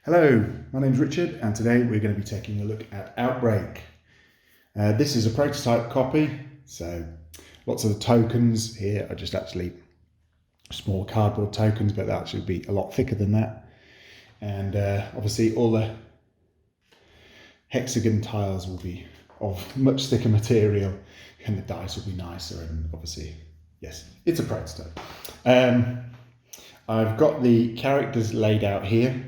Hello, my name's Richard and today we're going to be taking a look at Outbreak. This is a prototype copy, so lots of the tokens here are just actually small cardboard tokens, but they'll actually be a lot thicker than that. And obviously all the hexagon tiles will be of much thicker material and the dice will be nicer, and obviously, yes, it's a prototype. I've got the characters laid out here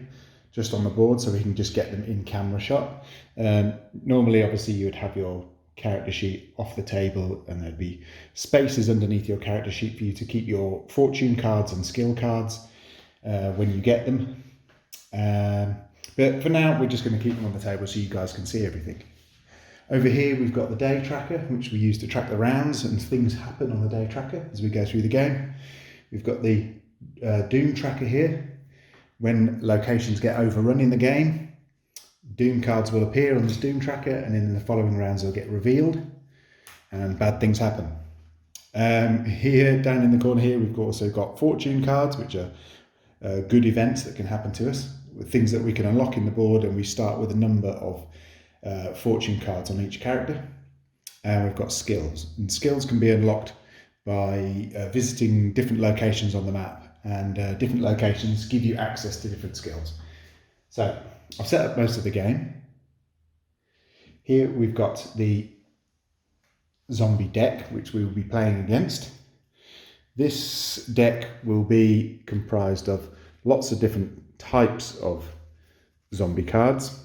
just on the board so we can just get them in camera shot. Normally, obviously, you would have your character sheet off the table and there'd be spaces underneath your character sheet for you to keep your fortune cards and skill cards when you get them. But for now, we're just going to keep them on the table so you guys can see everything. Over here, we've got the day tracker, which we use to track the rounds and things happen on the day tracker as we go through the game. We've got the Doom tracker here. When locations get overrun in the game, Doom cards will appear on this Doom tracker, and in the following rounds they'll get revealed and bad things happen. Here, down in the corner here, we've also got fortune cards, which are good events that can happen to us, with things that we can unlock in the board, and we start with a number of fortune cards on each character. And we've got skills, and skills can be unlocked by visiting different locations on the map, and different locations give you access to different skills. So I've set up most of the game. Here we've got the zombie deck, which we will be playing against. This deck will be comprised of lots of different types of zombie cards.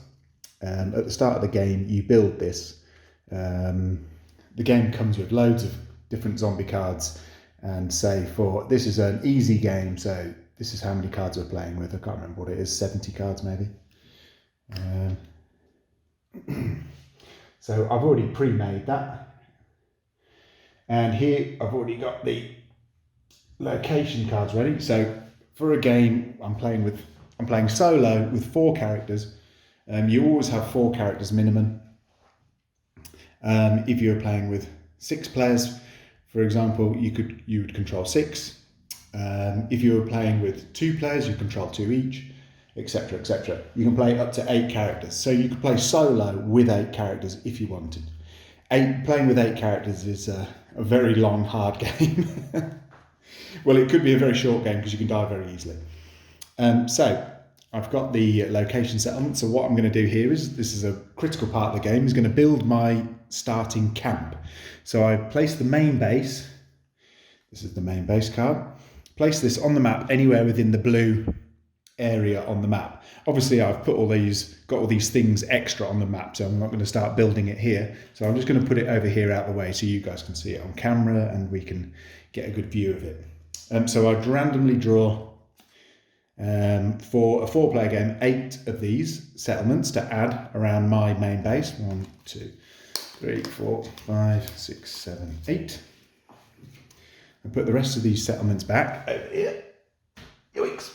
At the start of the game, you build this. The game comes with loads of different zombie cards, and say this is an easy game, so this is how many cards we're playing with. I can't remember what it is, 70 cards maybe. So I've already pre-made that. And here I've already got the location cards ready. So for a game I'm playing solo with 4 characters. You always have 4 characters minimum. If you're playing with 6 players, for example, you would control 6. If you were playing with 2 players, you control 2 each, etc., etc. You can play up to 8 characters. So you could play solo with 8 characters if you wanted. Playing with 8 characters is a very long, hard game. Well, it could be a very short game because you can die very easily. So I've got the location settlement. So what I'm going to do here is, this is a critical part of the game, is going to build my starting camp. So I place the main base. This is the main base card. Place this on the map anywhere within the blue area on the map. Obviously, I've got all these things extra on the map, so I'm not going to start building it here. So I'm just going to put it over here out the way so you guys can see it on camera and we can get a good view of it. So I'd randomly draw, for a 4-player game, 8 of these settlements to add around my main base. 1, 2, 3, 4, 5, 6, 7, 8. And put the rest of these settlements back over here. Yoinks.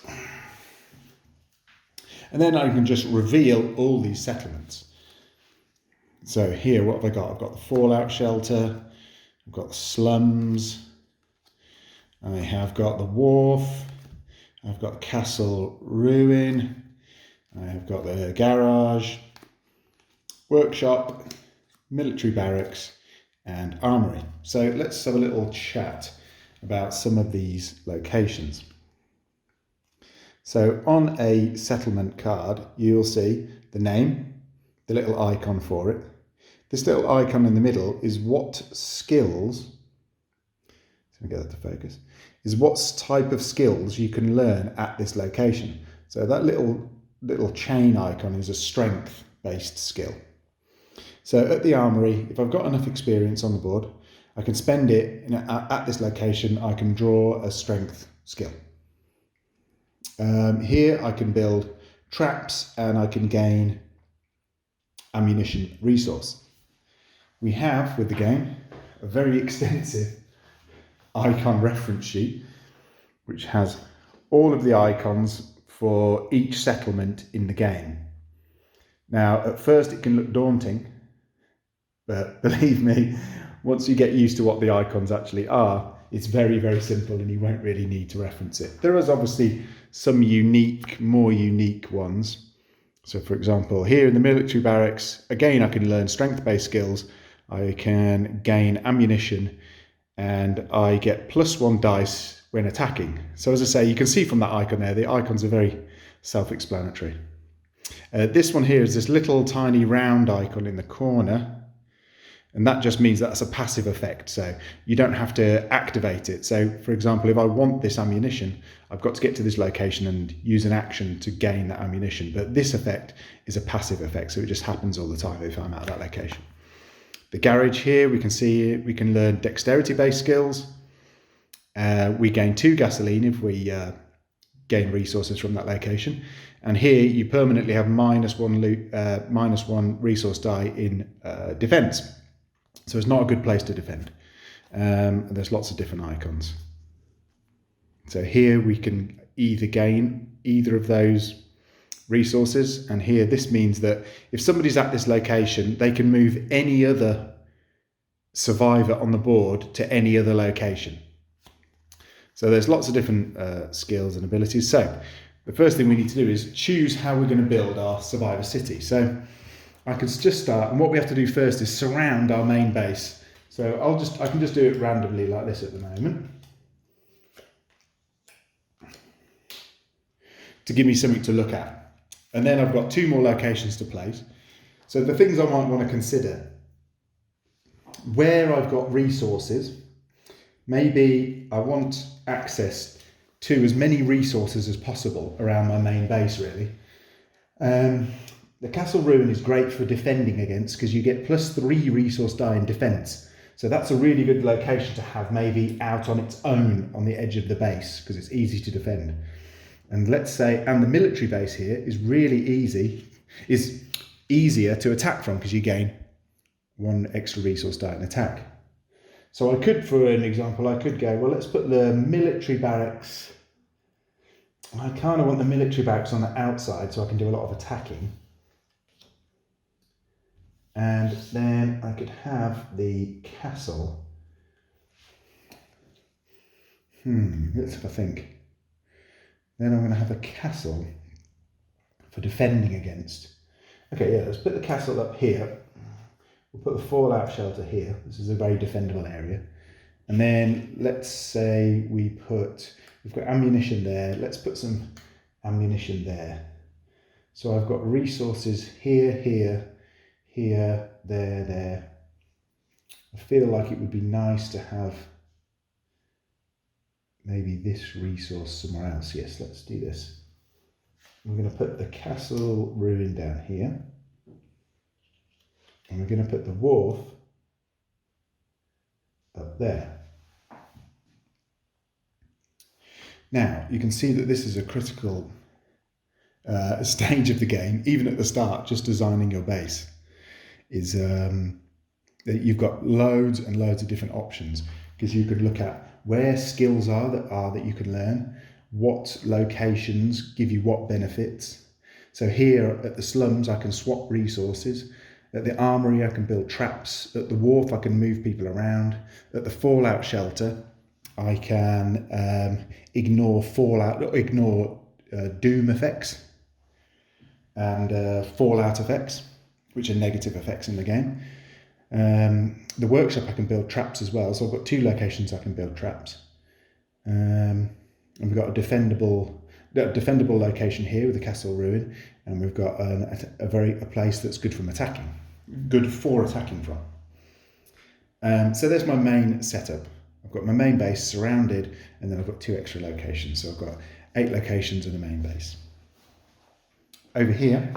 And then I can just reveal all these settlements. So here, what have I got? I've got the Fallout Shelter, I've got the Slums, I have got the Wharf, I've got Castle Ruin, I have got the Garage, Workshop, Military Barracks, and Armory. So let's have a little chat about some of these locations. So on a settlement card, you'll see the name, the little icon for it. This little icon in the middle is what skills, let me get that to focus, is what type of skills you can learn at this location. So that little chain icon is a strength-based skill. So at the Armory, if I've got enough experience on the board, I can spend it at this location. I can draw a strength skill. Here I can build traps and I can gain ammunition resource. We have, with the game, a very extensive icon reference sheet which has all of the icons for each settlement in the game. Now, at first it can look daunting, but believe me, once you get used to what the icons actually are, it's very, very simple and you won't really need to reference it. There is obviously some more unique ones, So for example, here in the military barracks, again, I can learn strength-based skills. I can gain ammunition and I get +1 dice when attacking. So as I say, you can see from that icon there, the icons are very self-explanatory. This one here is this little tiny round icon in the corner. And that just means that's a passive effect. So you don't have to activate it. So for example, if I want this ammunition, I've got to get to this location and use an action to gain that ammunition. But this effect is a passive effect. So it just happens all the time if I'm at that location. The garage here, we can see we can learn dexterity-based skills. We gain 2 gasoline if we gain resources from that location. And here you permanently have -1 resource die in defense. So it's not a good place to defend. And there's lots of different icons. So here we can either gain either of those resources. And here this means that if somebody's at this location, they can move any other survivor on the board to any other location. So there's lots of different skills and abilities. So the first thing we need to do is choose how we're going to build our survivor city. So I can just start, and what we have to do first is surround our main base. So I can just do it randomly like this at the moment to give me something to look at. And then I've got 2 more locations to place. So the things I might want to consider, where I've got resources, maybe I want access to as many resources as possible around my main base, really. The castle ruin is great for defending against because you get +3 resource die in defense. So that's a really good location to have maybe out on its own on the edge of the base because it's easy to defend. And let's say, and the military base here is easier to attack from because you gain 1 extra resource die in attack. So I could, for an example, I could go, well, let's put the military barracks. I kind of want the military barracks on the outside so I can do a lot of attacking. And then I could have the castle. Let's have a think. Then I'm going to have a castle for defending against. Okay, yeah, let's put the castle up here. We'll put the fallout shelter here. This is a very defendable area. And then let's say we've got ammunition there. Let's put some ammunition there. So I've got resources here, there. I feel like it would be nice to have maybe this resource somewhere else. Yes, let's do this. We're going to put the castle ruin down here. And we're going to put the wharf up there. Now, you can see that this is a critical stage of the game, even at the start, just designing your base. Is that you've got loads and loads of different options because you could look at where skills are that you can learn, what locations give you what benefits. So here at the slums, I can swap resources. At the armory, I can build traps. At the wharf, I can move people around. At the fallout shelter, I can ignore doom effects and fallout effects, which are negative effects in the game. The workshop, I can build traps as well. So I've got 2 locations I can build traps. And we've got a defendable location here with the castle ruin. And we've got a place that's good for attacking from. So there's my main setup. I've got my main base surrounded, and then I've got 2 extra locations. So I've got 8 locations in the main base. Over here,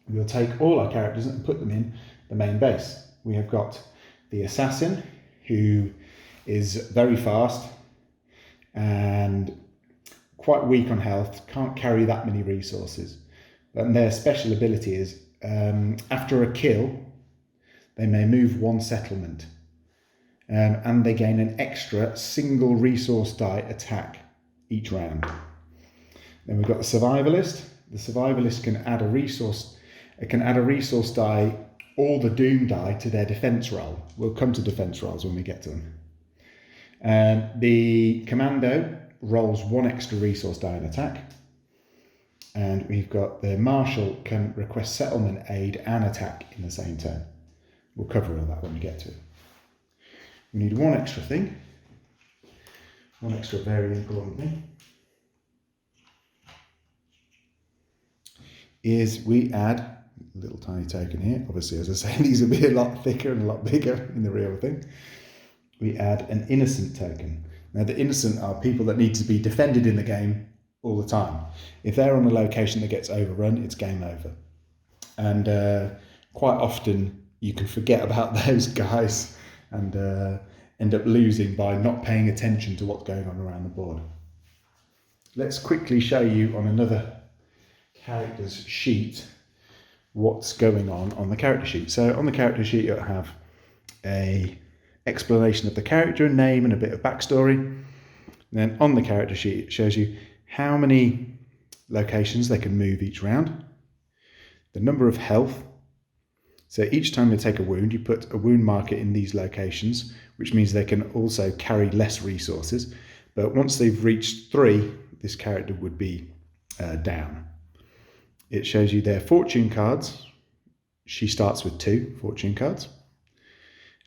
we'll take all our characters and put them in the main base. We have got the assassin, who is very fast and quite weak on health, can't carry that many resources. And their special ability is, after a kill, they may move 1 settlement. And they gain an extra single resource die attack each round. Then we've got the survivalist. The survivalist can add a resource die, or the doom die, to their defense roll. We'll come to defense rolls when we get to them. The commando rolls 1 extra resource die in attack. And we've got the marshal can request settlement aid and attack in the same turn. We'll cover all that when we get to it. We need one extra thing, one extra very important thing, is we add a little tiny token here. Obviously, as I say, these will be a lot thicker and a lot bigger in the real thing. We add an innocent token. Now, the innocent are people that need to be defended in the game all the time. If they're on a location that gets overrun, it's game over. And quite often you can forget about those guys and end up losing by not paying attention to what's going on around the board. Let's quickly show you on another character's sheet what's going on the character sheet. So on the character sheet you'll have a explanation of the character, a name and a bit of backstory. And then on the character sheet it shows you how many locations they can move each round, the number of health. So each time they take a wound, you put a wound marker in these locations, which means they can also carry less resources. But once they've reached 3, this character would be down. It shows you their fortune cards. She starts with 2 fortune cards.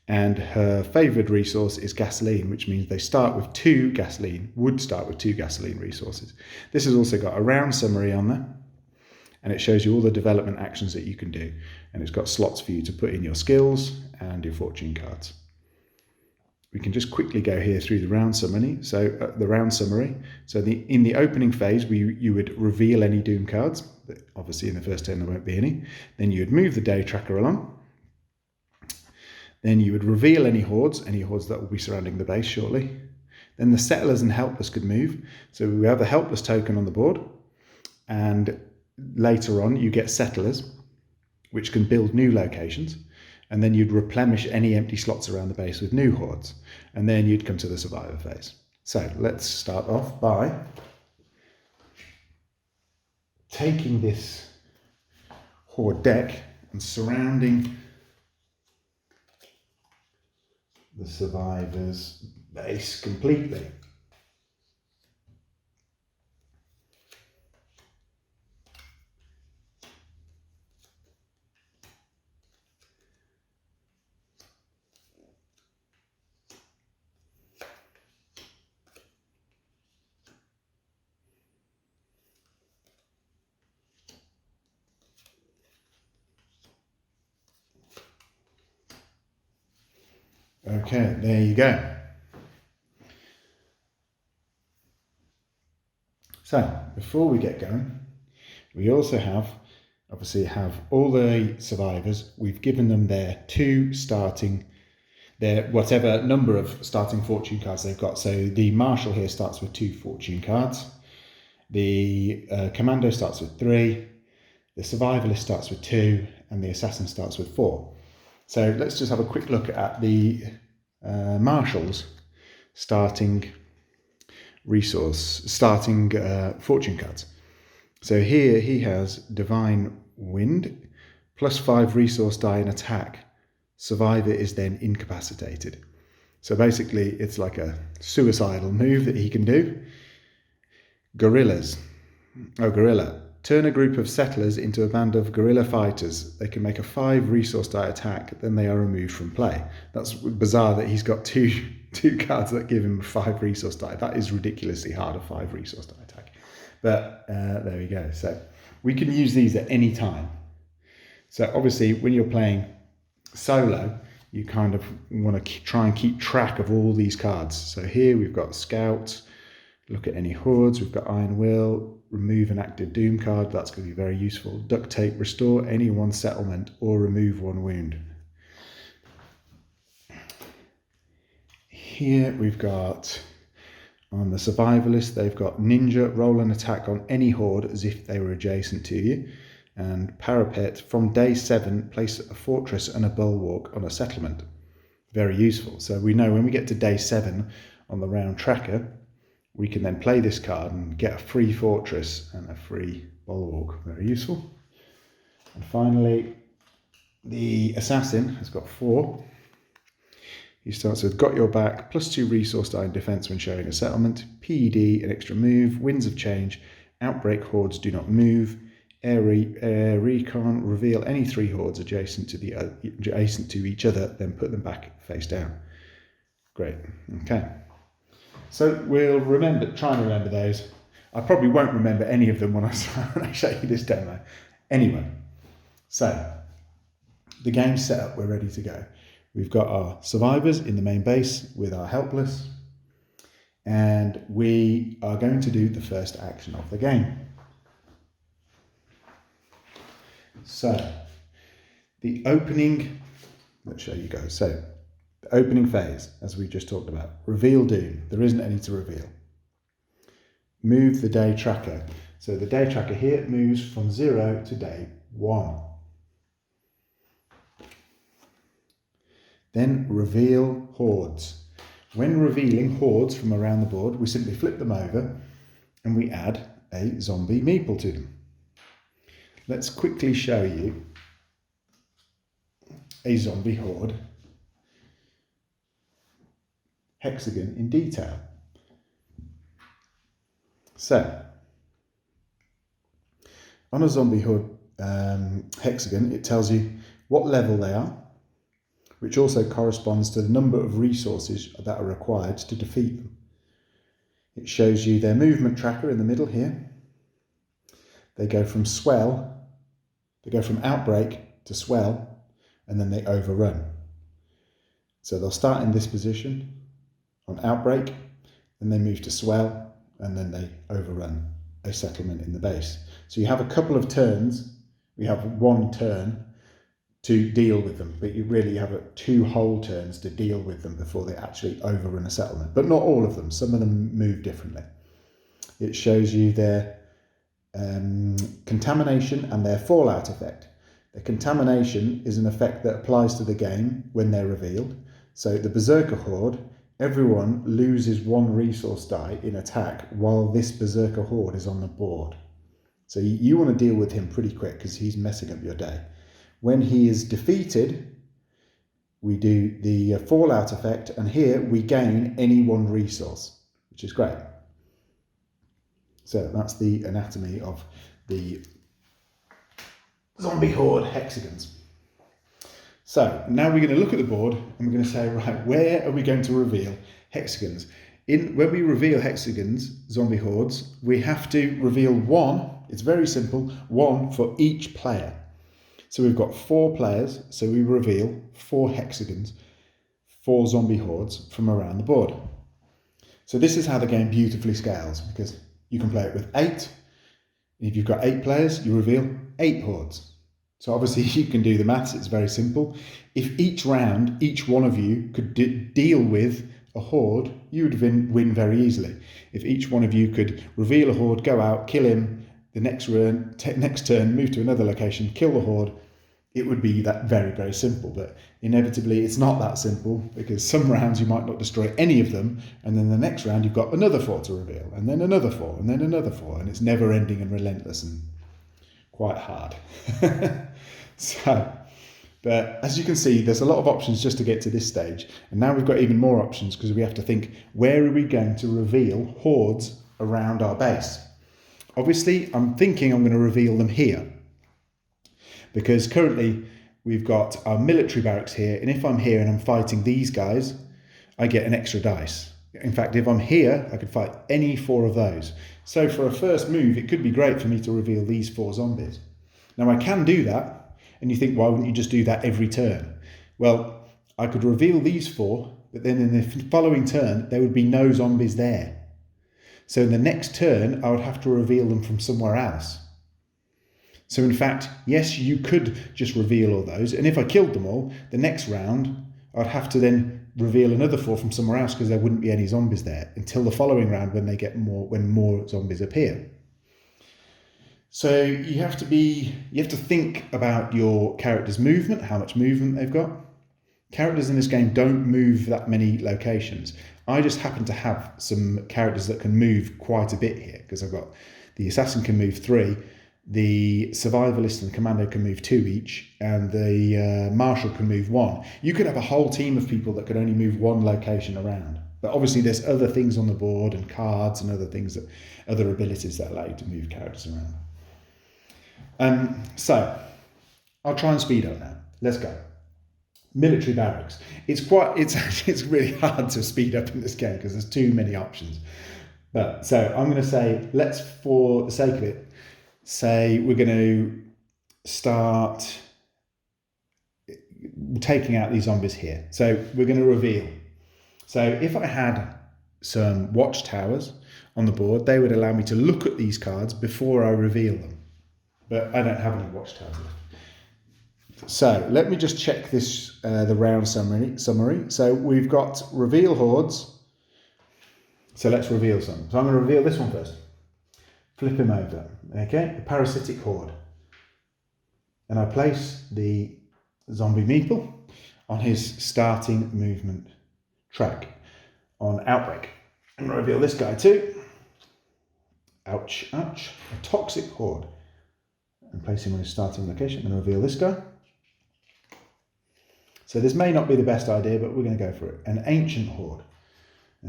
And her favoured resource is gasoline, which means they start with 2 gasoline, would start with 2 gasoline resources. This has also got a round summary on there, and it shows you all the development actions that you can do. And it's got slots for you to put in your skills and your fortune cards. We can just quickly go here through the round summary. So in the opening phase, you would reveal any doom cards. Obviously in the first turn there won't be any. Then you would move the day tracker along. Then you would reveal any hordes that will be surrounding the base shortly. Then the settlers and helpless could move. So we have the helpless token on the board, and later on you get settlers, which can build new locations, and then you'd replenish any empty slots around the base with new hordes, and then you'd come to the survivor phase. So let's start off by taking this horde deck and surrounding the survivor's base completely. Okay, there you go. So before we get going, we also have all the survivors. We've given them their whatever number of starting fortune cards they've got. So the marshal here starts with 2 fortune cards. The commando starts with 3. The survivalist starts with 2, and the assassin starts with 4. So let's just have a quick look at the marshal's starting fortune cards. So here he has Divine Wind, +5 resource die and attack. Survivor is then incapacitated. So basically it's like a suicidal move that he can do. Gorilla. Turn a group of settlers into a band of guerrilla fighters. They can make a 5 resource die attack, then they are removed from play. That's bizarre that he's got two cards that give him 5 resource die. That is ridiculously hard, a 5 resource die attack. But there we go. So we can use these at any time. So obviously when you're playing solo, you kind of want to try and keep track of all these cards. So here we've got Scout, look at any hordes, we've got Iron Will, remove an active doom card, that's going to be very useful. Duct tape, restore any 1 settlement or remove 1 wound. Here we've got, on the survivalist, they've got Ninja, roll an attack on any horde as if they were adjacent to you. And Parapet, from day 7, place a fortress and a bulwark on a settlement. Very useful. So we know when we get to day 7 on the round tracker, we can then play this card and get a free fortress and a free bulwark. Very useful. And finally, the assassin has got 4. He starts with got your back, +2 resource die and defense when showing a settlement, PED, an extra move, winds of change, Outbreak hordes do not move. Air recon, reveal any 3 hordes adjacent to each other, then put them back face down. Great, okay. So we'll try and remember those. I probably won't remember any of them when I show you this demo. Anyway, so the game's set up, we're ready to go. We've got our survivors in the main base with our helpless, and we are going to do the first action of the game. So, the opening, let's show you guys. So, the opening phase, as we just talked about, reveal doom. There isn't any to reveal. Move the day tracker. So the day tracker here moves from 0 to day 1. Then reveal hordes. When revealing hordes from around the board, we simply flip them over and we add a zombie meeple to them. Let's quickly show you a zombie horde hexagon in detail. So, on a zombie horde hexagon, it tells you what level they are, which also corresponds to the number of resources that are required to defeat them. It shows you their movement tracker in the middle here. They go from outbreak to swell, and then they overrun. So they'll start in this position on outbreak, then they move to swell, and then they overrun a settlement in the base. So you have a couple of turns. We have 1 turn to deal with them, but you really have 2 whole turns to deal with them before they actually overrun a settlement. But not all of them. Some of them move differently. It shows you their contamination and their fallout effect. The contamination is an effect that applies to the game when they're revealed. So the Berserker Horde, everyone loses 1 resource die in attack while this Berserker Horde is on the board. So you want to deal with him pretty quick because he's messing up your day. When he is defeated, we do the fallout effect, and here we gain any 1 resource, which is great. So that's the anatomy of the zombie horde hexagons. So now we're going to look at the board and we're going to say, right, where are we going to reveal hexagons? When we reveal hexagons, zombie hordes, we have to reveal 1. It's very simple, 1 for each player. So we've got 4 players, so we reveal 4 hexagons, 4 zombie hordes from around the board. So this is how the game beautifully scales, because you can play it with 8. If you've got 8 players, you reveal 8 hordes. So obviously you can do the maths, it's very simple. If each round, each one of you could deal with a horde, you would win very easily. If each one of you could reveal a horde, go out, kill him, the next turn, move to another location, kill the horde, it would be that very, very simple. But inevitably, it's not that simple, because some rounds you might not destroy any of them, and then the next round you've got another 4 to reveal, and then another 4, and then another 4, and it's never ending and relentless and quite hard. But as you can see, there's a lot of options just to get to this stage, and now we've got even more options because we have to think, where are we going to reveal hordes around our base? Obviously, I'm thinking I'm going to reveal them here, because currently we've got our military barracks here, and if I'm here and I'm fighting these guys, I get an extra dice. In fact, if I'm here, I could fight any 4 of those. So for a first move, it could be great for me to reveal these 4 zombies. Now I can do that, and you think, why wouldn't you just do that every turn? Well, I could reveal these 4, but then in the following turn, there would be no zombies there. So in the next turn, I would have to reveal them from somewhere else. So in fact, yes, you could just reveal all those. And if I killed them all, the next round, I'd have to then reveal another 4 from somewhere else because there wouldn't be any zombies there until the following round when more zombies appear. So you have to think about your character's movement, how much movement they've got. Characters in this game don't move that many locations. I just happen to have some characters that can move quite a bit here, because I've got the assassin can move 3, the survivalist and the commando can move 2 each, and the marshal can move 1. You could have a whole team of people that could only move 1 location around. But obviously there's other things on the board and cards and other abilities that allow you to move characters around. So I'll try and speed up now. Let's go. Military barracks. It's really hard to speed up in this game because there's too many options. But so I'm going to say, let's, for the sake of it, say we're going to start taking out these zombies here. So we're going to reveal. So if I had some watchtowers on the board, they would allow me to look at these cards before I reveal them. But I don't have any watchtowers left. So let me just check this, the round summary. So we've got reveal hordes. So let's reveal some. So I'm going to reveal this one first. Flip him over. Okay, a parasitic horde. And I place the zombie meeple on his starting movement track on Outbreak. I'm going to reveal this guy too. Ouch, ouch. A toxic horde. And place him on his starting location. I'm going to reveal this guy. So this may not be the best idea, but we're going to go for it. An ancient horde.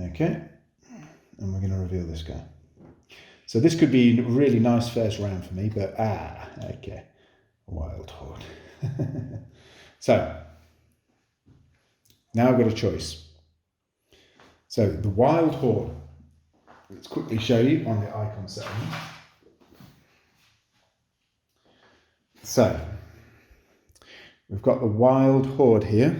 Okay. And we're going to reveal this guy. So this could be a really nice first round for me, but okay. A wild horde. So, now I've got a choice. So, the wild horde. Let's quickly show you on the icon settlement. So, we've got the wild horde here,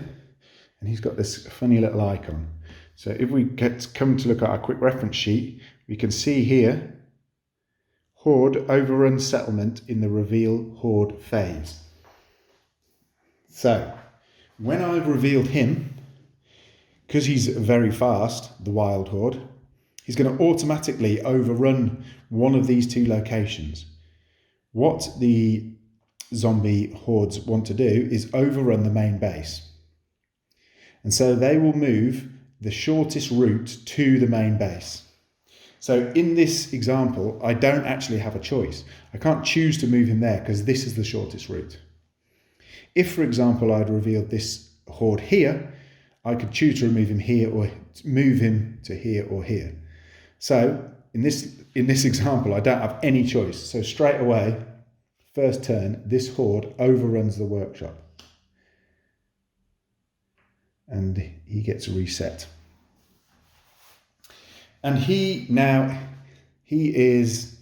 and he's got this funny little icon. So if we come to look at our quick reference sheet, we can see here, horde overruns settlement in the reveal horde phase. So when I've revealed him, because he's very fast, the wild horde, he's going to automatically overrun one of these two locations. What the zombie hordes want to do is overrun the main base. And so they will move the shortest route to the main base. So in this example, I don't actually have a choice. I can't choose to move him there because this is the shortest route. If, for example, I'd revealed this horde here, I could choose to remove him here or move him to here or here. So in this example, I don't have any choice. So straight away, first turn, this horde overruns the workshop. And he gets reset. And he is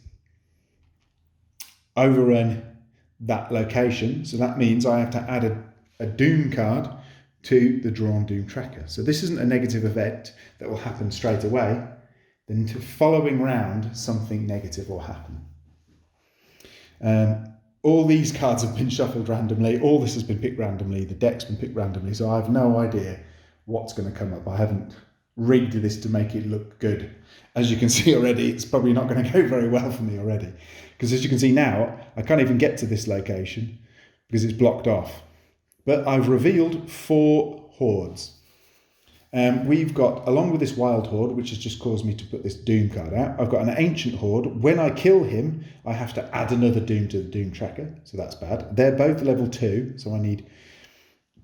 overrun that location. So that means I have to add a Doom card to the drawn Doom tracker. So this isn't a negative event that will happen straight away. Then to following round, something negative will happen. All these cards have been shuffled randomly. All this has been picked randomly. The deck's been picked randomly. So I have no idea what's going to come up. I haven't rigged this to make it look good. As you can see already, it's probably not going to go very well for me already. Because as you can see now, I can't even get to this location because it's blocked off. But I've revealed 4 hordes. We've got, along with this wild horde, which has just caused me to put this Doom card out, I've got an ancient horde. When I kill him, I have to add another Doom to the Doom tracker, so that's bad. They're both level 2, so I need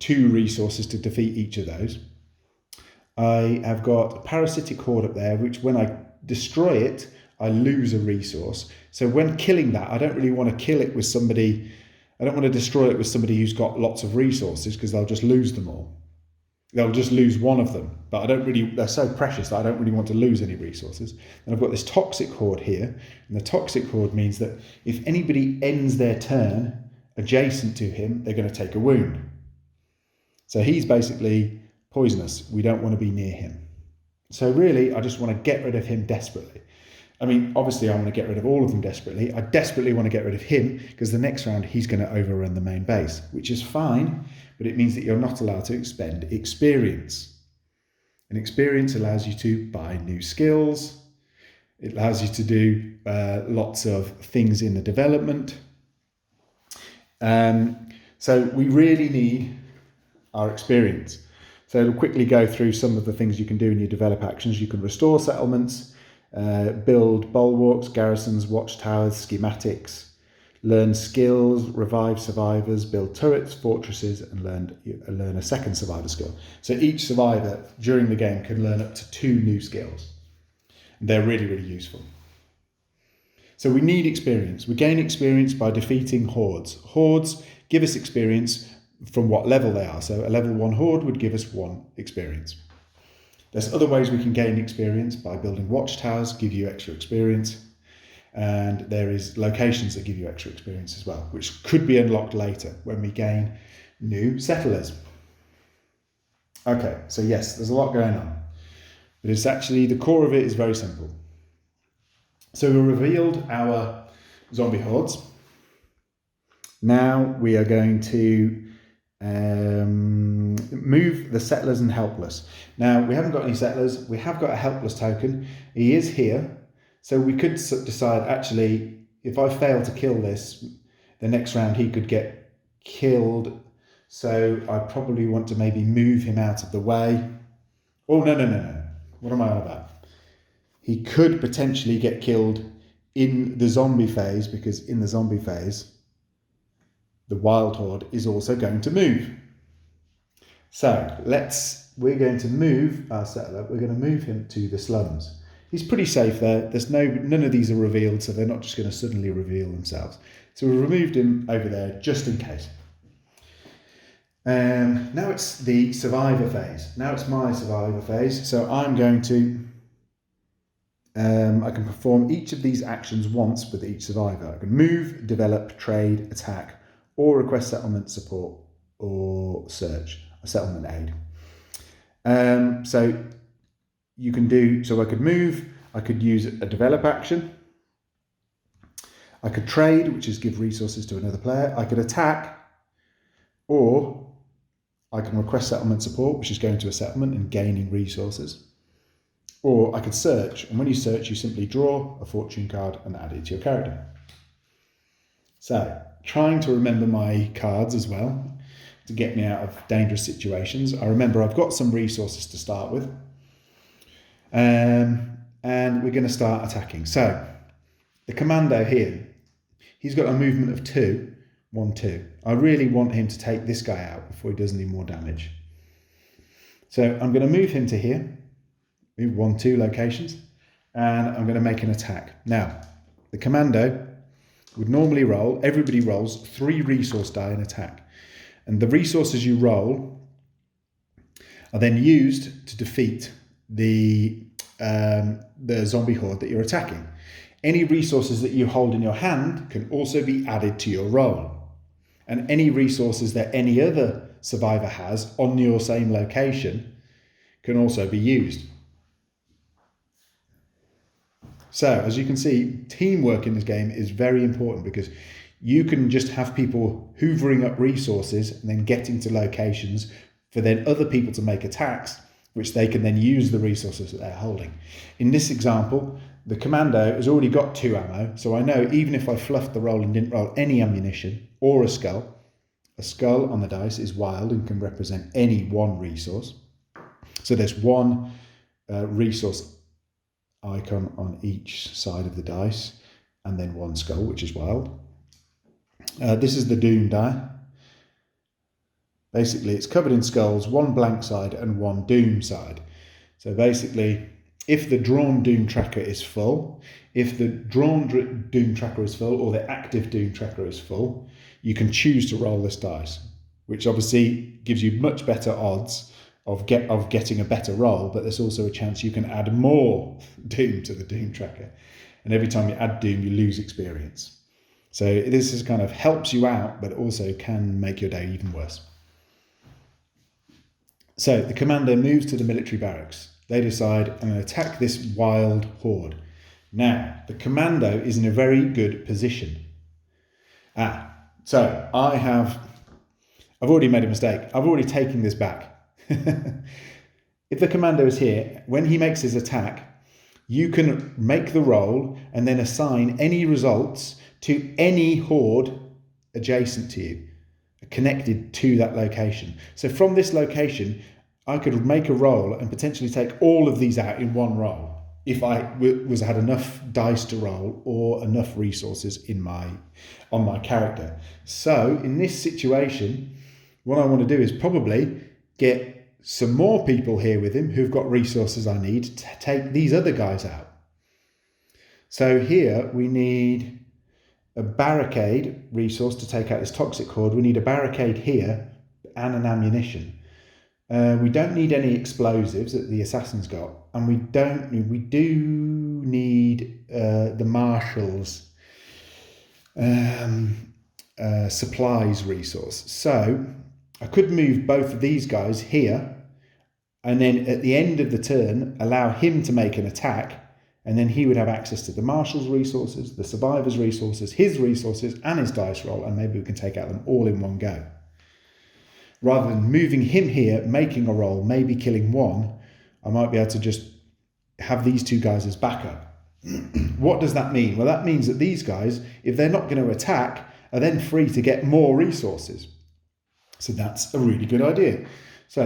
2 resources to defeat each of those. I have got a parasitic horde up there, which when I destroy it, I lose a resource. So when killing that, I don't really want to kill it with somebody, I don't want to destroy it with somebody who's got lots of resources because they'll just lose them all. They'll just lose one of them, but they're so precious that I don't really want to lose any resources. And I've got this toxic horde here, and the toxic horde means that if anybody ends their turn adjacent to him, they're going to take a wound. So he's basically poisonous. We don't want to be near him. So really, I just want to get rid of him desperately. I mean, obviously I want to get rid of all of them desperately. I desperately want to get rid of him because the next round he's going to overrun the main base, which is fine, but it means that you're not allowed to expend experience. And experience allows you to buy new skills. It allows you to do lots of things in the development. So we really need our experience. So to quickly go through some of the things you can do in your develop actions. You can restore settlements, build bulwarks, garrisons, watchtowers, schematics, learn skills, revive survivors, build turrets, fortresses, and learn a second survivor skill. So each survivor during the game can learn up to 2 new skills. They're really, really useful. So we need experience. We gain experience by defeating hordes. Hordes give us experience from what level they are. So a level 1 horde would give us 1 experience. There's other ways we can gain experience by building watchtowers, give you extra experience. And there is locations that give you extra experience as well, which could be unlocked later when we gain new settlers. Okay, so yes, there's a lot going on. But it's actually, the core of it is very simple. So we revealed our zombie hordes. Now we are going to move the settlers and helpless. Now we haven't got any settlers. We have got a helpless token. He is here. So we could decide, actually, if I fail to kill this, the next round he could get killed. So I probably want to maybe move him out of the way. Oh, no. What am I on about? He could potentially get killed in the zombie phase, because in the zombie phase, the wild horde is also going to move. So we're going to move our settler. We're going to move him to the slums. He's pretty safe there. There's none of these are revealed, so they're not just going to suddenly reveal themselves. So we removed him over there just in case. Now it's the survivor phase. Now it's my survivor phase. So I'm going to, I can perform each of these actions once with each survivor. I can move, develop, trade, attack, or request settlement support or search, a settlement aid. So you can do, so I could move, I could use a develop action, I could trade, which is give resources to another player, I could attack, or I can request settlement support, which is going to a settlement and gaining resources, or I could search, and when you search, you simply draw a fortune card and add it to your character. So, trying to remember my cards as well, to get me out of dangerous situations. I remember I've got some resources to start with. And we're going to start attacking. So the commando here, he's got a movement of 2, 1, 2. I really want him to take this guy out before he does any more damage. So I'm going to move him to here, move 1, 2 locations, and I'm going to make an attack. Now, the commando would normally roll, everybody rolls 3 resource die in attack. And the resources you roll are then used to defeat the zombie horde that you're attacking. Any resources that you hold in your hand can also be added to your roll. And any resources that any other survivor has on your same location can also be used. So, as you can see, teamwork in this game is very important, because you can just have people hoovering up resources and then getting to locations for then other people to make attacks, which they can then use the resources that they're holding. In this example, the commando has already got 2 ammo, so I know even if I fluffed the roll and didn't roll any ammunition or a skull on the dice is wild and can represent any one resource. So there's 1 resource icon on each side of the dice, and then 1 skull, which is wild. This is the Doom die. Basically, it's covered in skulls, 1 blank side and 1 Doom side. So basically, if the drawn Doom tracker is full, or the active Doom tracker is full, you can choose to roll this dice, which obviously gives you much better odds of getting a better roll, but there's also a chance you can add more Doom to the Doom tracker. And every time you add Doom, you lose experience. So this is kind of helps you out, but also can make your day even worse. So the commando moves to the military barracks. They decide, I'm going to attack this wild horde. Now, the commando is in a very good position. So I've already made a mistake. I've already taken this back. If the commando is here, when he makes his attack, you can make the roll and then assign any results to any horde adjacent to you, connected to that location. So from this location, I could make a roll and potentially take all of these out in 1 roll. if I had enough dice to roll or enough resources on my character. So in this situation, what I want to do is probably get some more people here with him who've got resources I need to take these other guys out. So here we need a barricade resource to take out this toxic horde. We need a barricade here and an ammunition. We don't need any explosives that the assassin's got, and we do need the marshal's supplies resource. So I could move both of these guys here, and then at the end of the turn allow him to make an attack, and then he would have access to the marshal's resources, the survivor's resources, his resources, and his dice roll, and maybe we can take out them all in one go. Rather than moving him here, making a roll, maybe killing one, I might be able to just have these two guys as backup. What does that mean? Well, that means that these guys, if they're not going to attack, are then free to get more resources. So that's a really good idea. So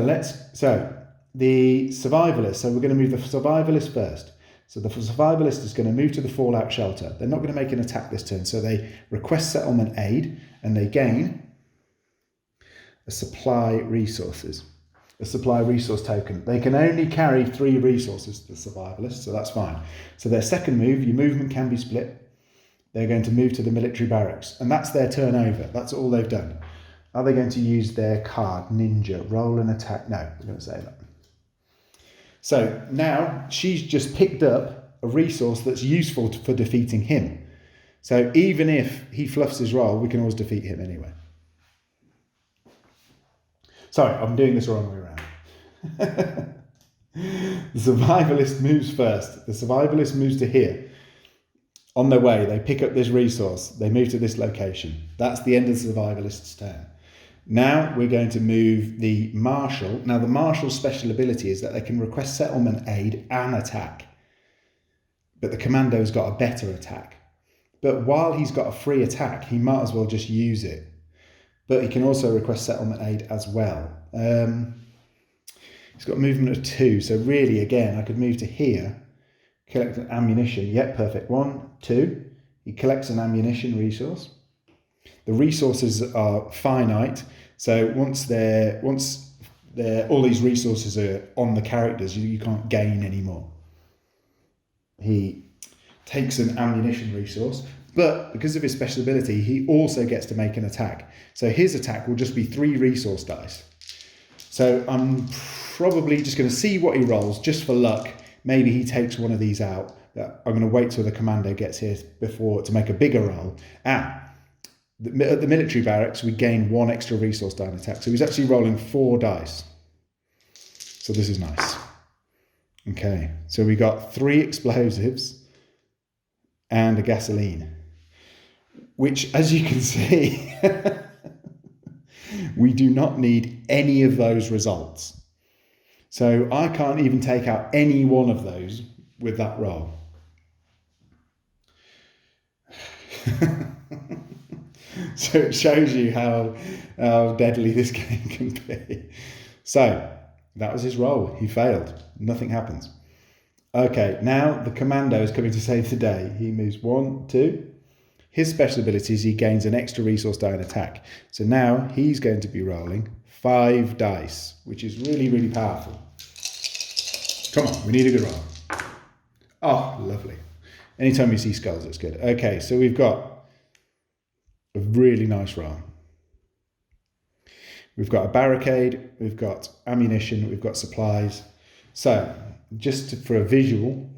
the survivalist, so we're going to move the survivalist first. So the survivalist is going to move to the fallout shelter. They're not going to make an attack this turn, so they request settlement aid, and they gain a supply resources, a supply resource token. They can only carry 3 resources, the survivalist, so that's fine. So their second move, your movement can be split. They're going to move to the military barracks, and that's their turnover. That's all they've done. Are they going to use their card, Ninja, roll an attack? No, we're going to say that. So now she's just picked up a resource that's useful for defeating him. So even if he fluffs his roll, we can always defeat him anyway. Sorry, I'm doing this the wrong way around. The survivalist moves first. The survivalist moves to here. On their way, they pick up this resource. They move to this location. That's the end of the survivalist's turn. Now we're going to move the marshal. Now the marshal's special ability is that they can request settlement aid and attack. But the commando's got a better attack. But while he's got a free attack, he might as well just use it. But he can also request settlement aid as well. He's got movement of 2. So really, again, I could move to here, collect an ammunition. Yep, perfect. 1, 2. He collects an ammunition resource. The resources are finite. So once all these resources are on the characters, you can't gain any more. He takes an ammunition resource. But because of his special ability, he also gets to make an attack. So his attack will just be 3 resource dice. So I'm probably just going to see what he rolls, just for luck. Maybe he takes one of these out. I'm going to wait till the commando gets here to make a bigger roll. At the military barracks, we gain 1 extra resource die in attack. So he's actually rolling 4 dice. So this is nice. Okay, so we got 3 explosives and a gasoline, which, as you can see, we do not need any of those results. So I can't even take out any one of those with that roll. So it shows you how deadly this game can be. So that was his roll. He failed. Nothing happens. Okay, now the commando is coming to save the day. He moves 1, 2. His special ability is he gains an extra resource die and attack. So now he's going to be rolling 5 dice, which is really, really powerful. Come on, we need a good roll. Oh, lovely. Anytime you see skulls, it's good. Okay, so we've got a really nice roll. We've got a barricade, we've got ammunition, we've got supplies. So for a visual,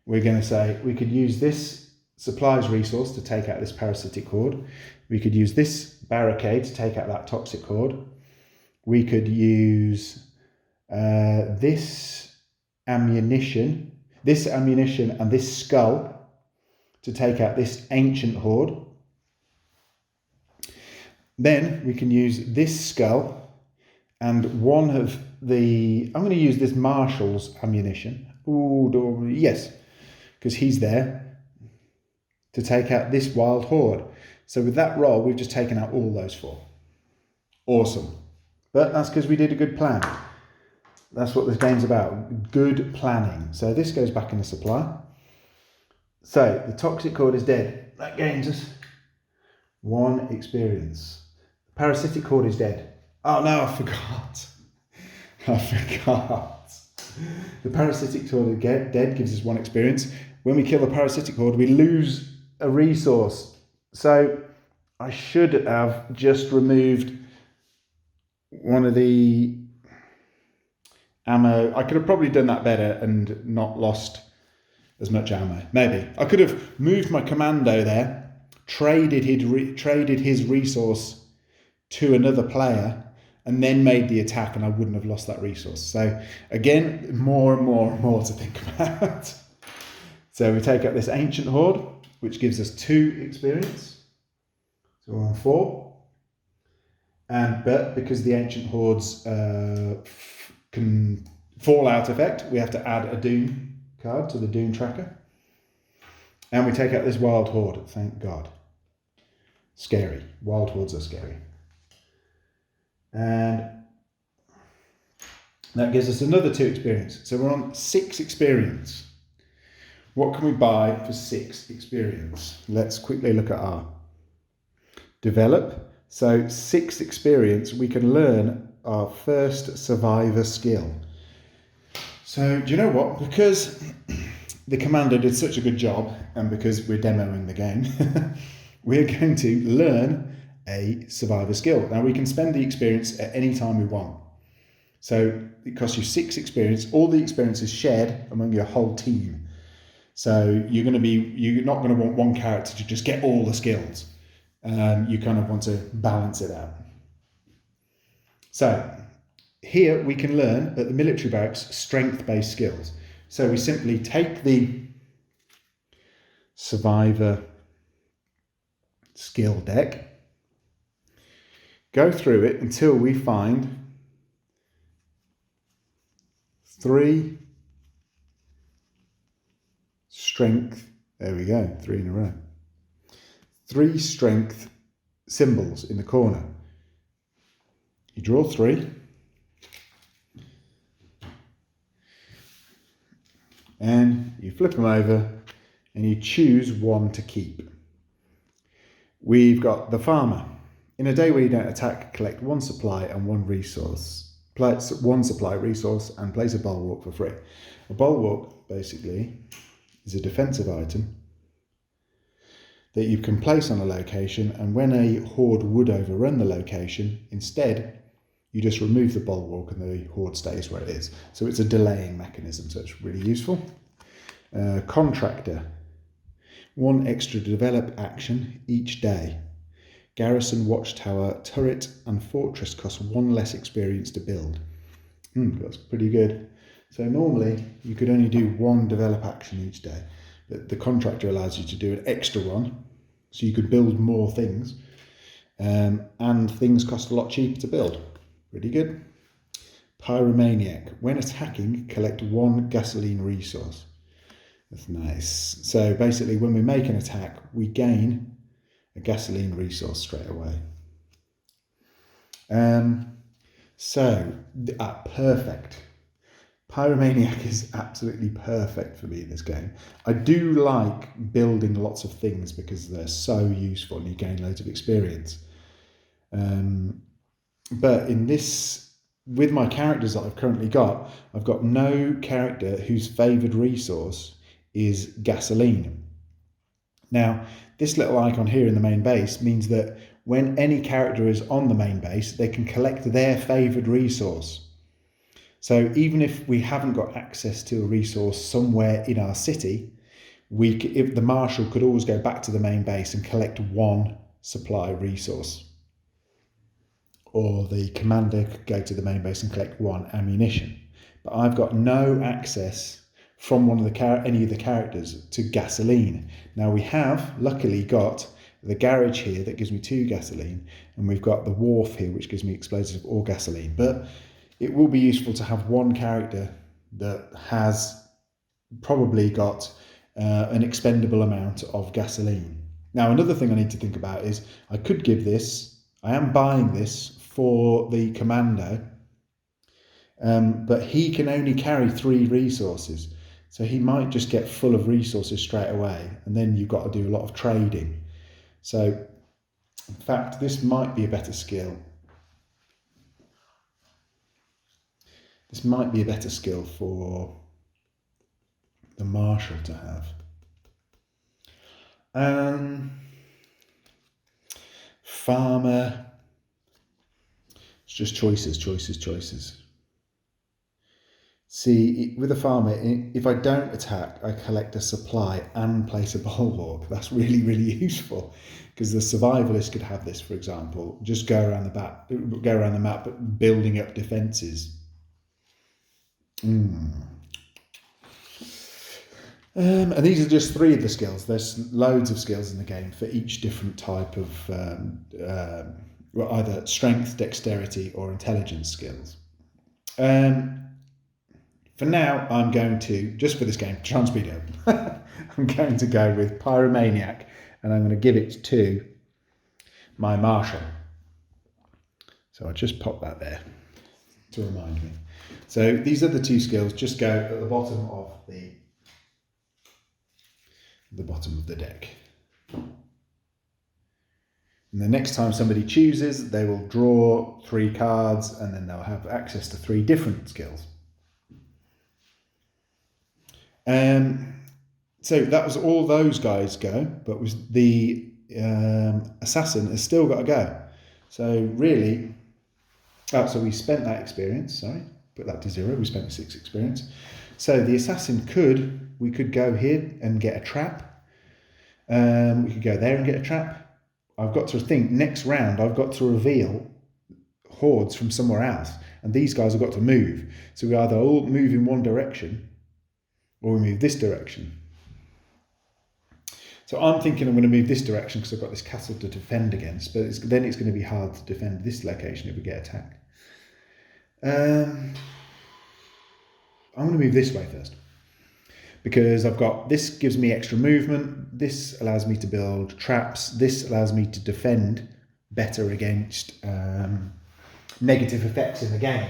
we're going to say we could use this supplies resource to take out this parasitic horde. We could use this barricade to take out that toxic horde. We could use this ammunition and this skull to take out this ancient horde. Then we can use this skull and one of the... I'm going to use this marshal's ammunition. Ooh, yes, because he's there to take out this wild horde. So with that roll, we've just taken out all those 4. Awesome. But that's because we did a good plan. That's what this game's about. Good planning. So this goes back in the supply. So the toxic cord is dead. That gains us 1 experience. The parasitic cord is dead. Oh no, I forgot. I forgot. The parasitic cord dead gives us 1 experience. When we kill the parasitic cord, we lose a resource. So I should have just removed one of the ammo. I could have probably done that better and not lost as much ammo. Maybe. I could have moved my commando there, traded his resource to another player, and then made the attack, and I wouldn't have lost that resource. So again, more and more to think about. So we take out this ancient horde, which gives us 2 experience. So we're on 4. But because the ancient hordes can fallout effect, we have to add a Doom card to the Doom tracker. And we take out this wild horde, thank God. Scary. Wild hordes are scary. And that gives us another 2 experience. So we're on 6 experience. What can we buy for 6 experience? Let's quickly look at our develop. So 6 experience, we can learn our first survivor skill. So do you know what? Because the commander did such a good job, and because we're demoing the game, we're going to learn a survivor skill. Now we can spend the experience at any time we want. So it costs you 6 experience. All the experience is shared among your whole team. So you're not going to want one character to just get all the skills. You kind of want to balance it out. So here we can learn at the military barracks strength-based skills. So we simply take the survivor skill deck, go through it until we find 3 strength. There we go, 3 in a row. 3 strength symbols in the corner. You draw 3. And you flip them over and you choose 1 to keep. We've got the farmer. In a day where you don't attack, collect 1 supply and 1 resource. Place 1 supply resource and place a bulwark for free. A bulwark basically is a defensive item that you can place on a location, and when a horde would overrun the location, instead you just remove the bulwark and the horde stays where it is. So it's a delaying mechanism, so it's really useful. Contractor. 1 extra develop action each day. Garrison, watchtower, turret and fortress cost 1 less experience to build. That's pretty good. So normally you could only do 1 develop action each day. The contractor allows you to do an extra one, so you could build more things, and things cost a lot cheaper to build. Pretty good. Pyromaniac. When attacking, collect 1 gasoline resource. That's nice. So basically when we make an attack, we gain a gasoline resource straight away. Perfect. Pyromaniac is absolutely perfect for me in this game. I do like building lots of things because they're so useful and you gain loads of experience. But in this, with my characters that I've currently got, I've got no character whose favoured resource is gasoline. Now, this little icon here in the main base means that when any character is on the main base, they can collect their favoured resource. So even if we haven't got access to a resource somewhere in our city, if the marshal could always go back to the main base and collect 1 supply resource. Or the commander could go to the main base and collect 1 ammunition. But I've got no access from any of the characters to gasoline. Now we have luckily got the garage here that gives me 2 gasoline, and we've got the wharf here which gives me explosive or gasoline. But it will be useful to have 1 character that has probably got an expendable amount of gasoline. Now another thing I need to think about is I am buying this for the commando, but he can only carry 3 resources. So he might just get full of resources straight away, and then you've got to do a lot of trading. So, in fact, this might be a better skill. This might be a better skill for the marshal to have. Farmer. It's just choices. See, with a farmer, if I don't attack, I collect a supply and place a bulwark. That's really useful, because the survivalist could have this, for example, just go around the map, building up defences. And these are just 3 of the skills. There's loads of skills in the game for each different type of either strength, dexterity, or intelligence skills. For now, I'm going to, just for this game, try and speed up. I'm going to go with Pyromaniac, and I'm going to give it to my marshal. So I'll just pop that there to remind me. So these are the 2 skills. Just go at the bottom of the deck. And the next time somebody chooses, they will draw 3 cards, and then they'll have access to 3 different skills. So that was all those guys go, but was the assassin has still got to go. So really, so we spent that experience, sorry, put that to 0, we spent 6 experience. So the assassin we could go here and get a trap. We could go there and get a trap. I've got to think, next round, I've got to reveal hordes from somewhere else, and these guys have got to move. So we either all move in one direction, or we move this direction. So I'm thinking I'm going to move this direction because I've got this castle to defend against, but then it's going to be hard to defend this location if we get attacked. I'm going to move this way first, because I've got, this gives me extra movement, this allows me to build traps, this allows me to defend better against negative effects in the game,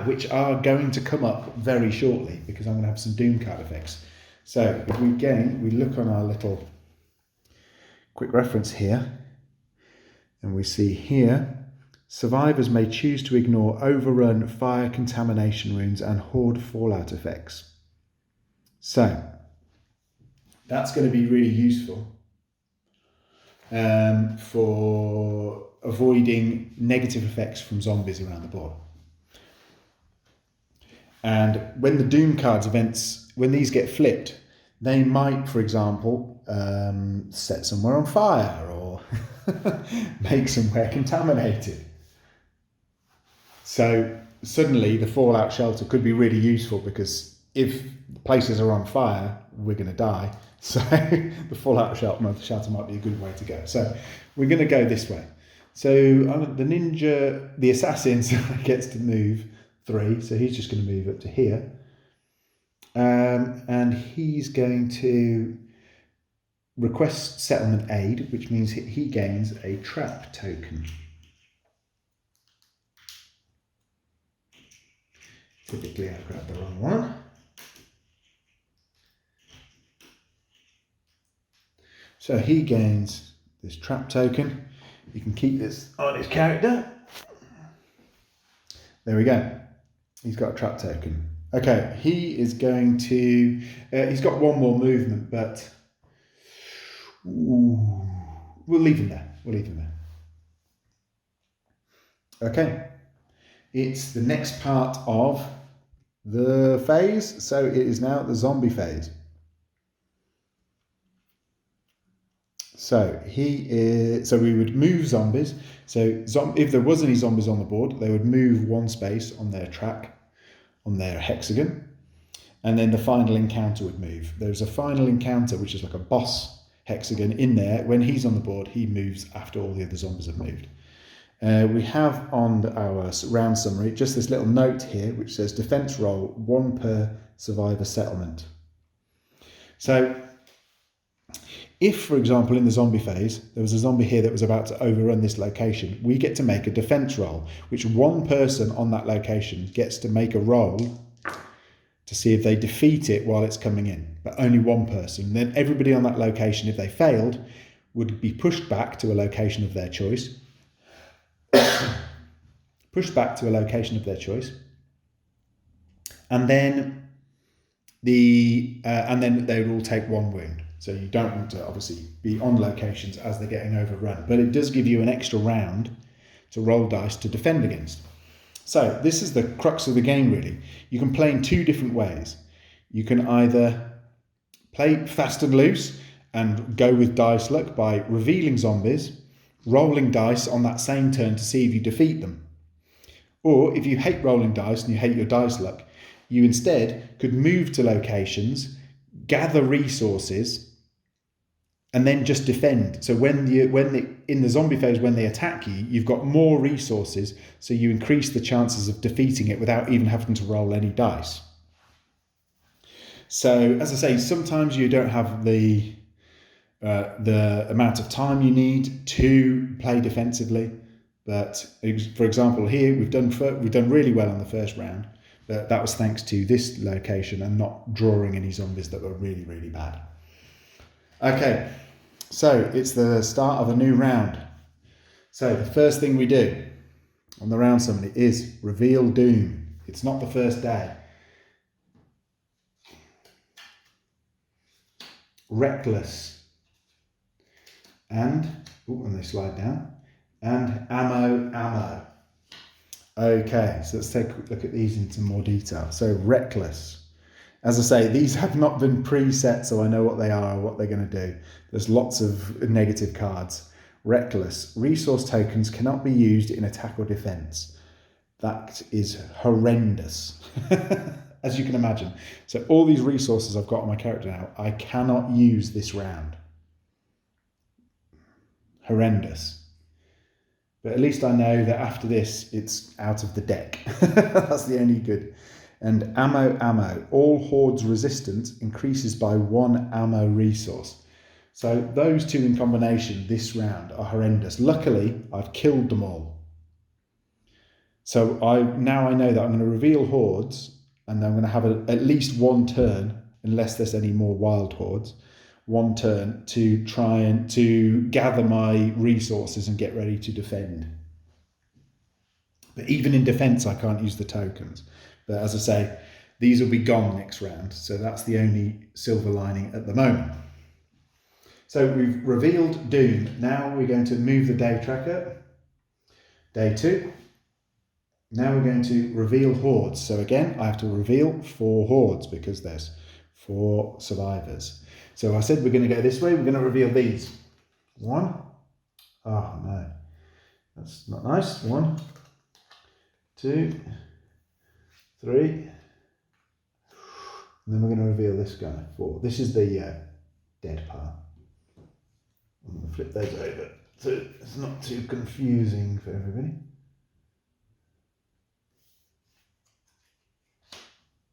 which are going to come up very shortly, because I'm going to have some Doom card effects. So if we look on our little quick reference here, and we see here, survivors may choose to ignore overrun, fire, contamination runes, and horde fallout effects. So that's going to be really useful for avoiding negative effects from zombies around the board. And when the Doom cards events, when these get flipped, they might, for example, set somewhere on fire or make somewhere contaminated. So suddenly the fallout shelter could be really useful, because if places are on fire, we're going to die. So the fallout shelter might be a good way to go. So we're going to go this way. So the assassin gets to move 3, so he's just going to move up to here. And he's going to request settlement aid, which means he gains a trap token. Typically, I grabbed the wrong one. So he gains this trap token. You can keep this on his character. There we go. He's got a trap token. Okay, he is going to... he's got 1 more movement, but... we'll leave him there. Okay. It's the next part of the phase. So it is now the zombie phase. So so we would move zombies. So if there was any zombies on the board, they would move 1 space on their track, on their hexagon, and then the final encounter would move. There's a final encounter, which is like a boss hexagon in there. When he's on the board, he moves after all the other zombies have moved. We have on our round summary just this little note here, which says defense roll 1 per survivor settlement. So If, for example, in the zombie phase, there was a zombie here that was about to overrun this location, we get to make a defense roll, which one person on that location gets to make a roll to see if they defeat it while it's coming in, but only one person. Then everybody on that location, if they failed, would be pushed back to a location of their choice. And then they would all take one wound. So you don't want to obviously be on locations as they're getting overrun, but it does give you an extra round to roll dice to defend against. So this is the crux of the game, really. You can play in two different ways. You can either play fast and loose and go with dice luck by revealing zombies, rolling dice on that same turn to see if you defeat them. Or if you hate rolling dice and you hate your dice luck, you instead could move to locations, gather resources, and then just defend. So in the zombie phase, when they attack you, you've got more resources, so you increase the chances of defeating it without even having to roll any dice. So, as I say, sometimes you don't have the amount of time you need to play defensively. But for example, here we've done really well on the first round. But that was thanks to this location and not drawing any zombies that were really, really bad. Okay, so it's the start of a new round. So the first thing we do on the round summary is reveal doom. It's not the first day. Reckless. And they slide down. And ammo. Okay, so let's take a look at these in some more detail. So reckless. As I say, these have not been preset, so I know what they are, what they're going to do. There's lots of negative cards. Reckless. Resource tokens cannot be used in attack or defense. That is horrendous, as you can imagine. So all these resources I've got on my character now, I cannot use this round. Horrendous. But at least I know that after this, it's out of the deck. That's the only good. And ammo. All hordes resistance increases by 1 ammo resource. So those two in combination this round are horrendous. Luckily, I've killed them all. So now I know that I'm going to reveal hordes, and I'm going to have at least one turn, unless there's any more wild hordes, one turn to try and to gather my resources and get ready to defend. But even in defense, I can't use the tokens. But as I say, these will be gone next round. So that's the only silver lining at the moment. So we've revealed Doom. Now we're going to move the day tracker. Day 2. Now we're going to reveal hordes. So again, I have to reveal 4 hordes because there's 4 survivors. So I said we're going to go this way. We're going to reveal these. 1. Oh no, that's not nice. 1, 2, 3. And then we're going to reveal this guy. 4. This is the dead part. I'm going to flip those over so it's not too confusing for everybody.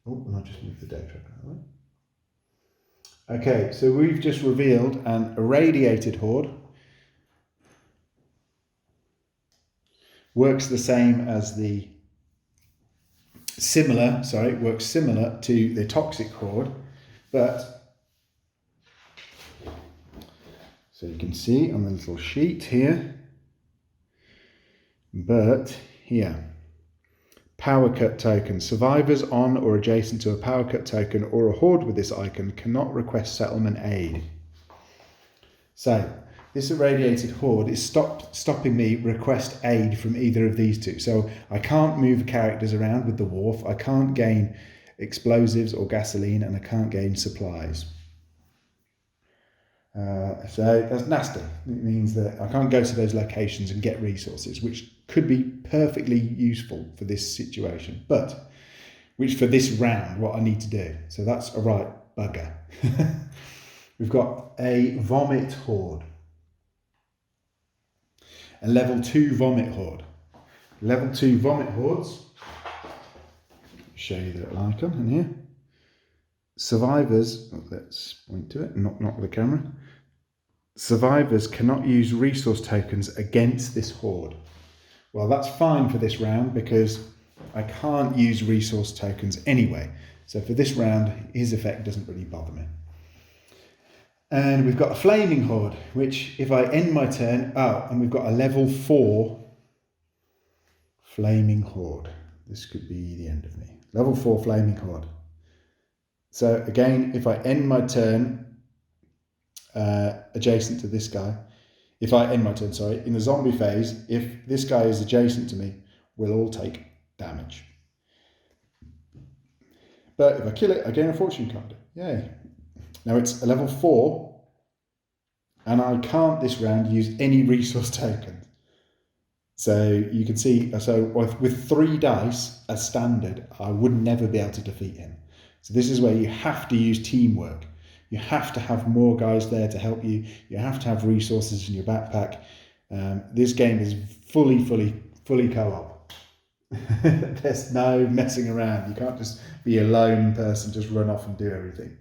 Oh, and I'll just move the day tracker out of the way. Okay, so we've just revealed an irradiated horde. Works the same as the works similar to the toxic horde, but so you can see on the little sheet here, but here. Power cut token. Survivors on or adjacent to a power cut token or a horde with this icon cannot request settlement aid. So this irradiated horde is stopping me request aid from either of these two. So I can't move characters around with the wharf. I can't gain explosives or gasoline, and I can't gain supplies. So that's nasty. It means that I can't go to those locations and get resources, which could be perfectly useful for this situation, but which for this round, what I need to do. So that's a right bugger. We've got a vomit horde, a level 2 vomit horde. Level 2 vomit hordes. Show you the little icon in here. Survivors, let's point to it, not the camera. survivors cannot use resource tokens against this horde. Well, that's fine for this round because I can't use resource tokens anyway. So for this round, his effect doesn't really bother me. And we've got a flaming horde, which if I end my turn, and we've got a level 4 flaming horde. This could be the end of me. Level 4 flaming horde. So again, if I end my turn adjacent to this guy, if I end my turn, sorry, in the zombie phase, if this guy is adjacent to me, we'll all take damage. But if I kill it, I gain a fortune card. Yay. Now it's a level 4, and I can't this round use any resource tokens. So you can see, so with 3 dice as standard, I would never be able to defeat him. So this is where you have to use teamwork. You have to have more guys there to help you. You have to have resources in your backpack. This game is fully co-op. There's no messing around. You can't just be a lone person, just run off and do everything.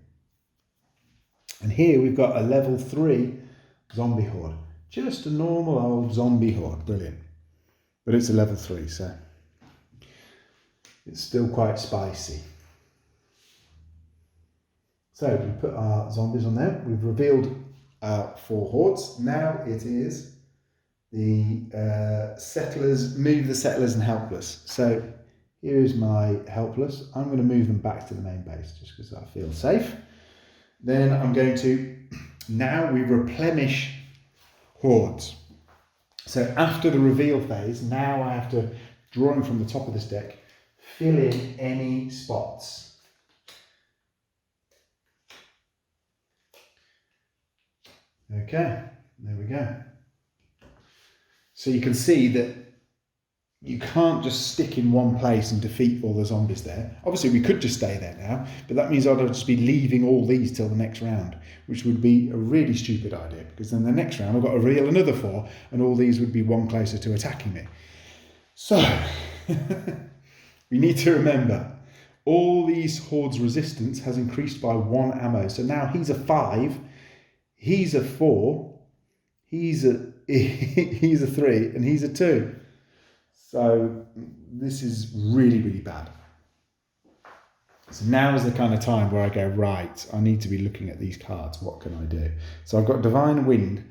And here we've got a level 3 zombie horde. Just a normal old zombie horde. Brilliant. But it's a level 3, so it's still quite spicy. So we put our zombies on there. We've revealed our 4 hordes. Now it is the settlers, move the settlers and helpless. So here's my helpless. I'm going to move them back to the main base just because I feel safe. Then I'm going to, now we replenish hordes. So after the reveal phase, now I have to, drawing from the top of this deck, fill in any spots. Okay, there we go. So you can see that you can't just stick in one place and defeat all the zombies there. Obviously we could just stay there now, but that means I'd just be leaving all these till the next round, which would be a really stupid idea, because then the next round I've got to reveal another 4 and all these would be one closer to attacking me. So we need to remember all these hordes resistance has increased by 1 ammo. So now he's a 5, he's a 4, he's a 3, and he's a 2. So this is really bad. So now is the kind of time where I go, right, I need to be looking at these cards. What can I do? So I've got Divine Wind.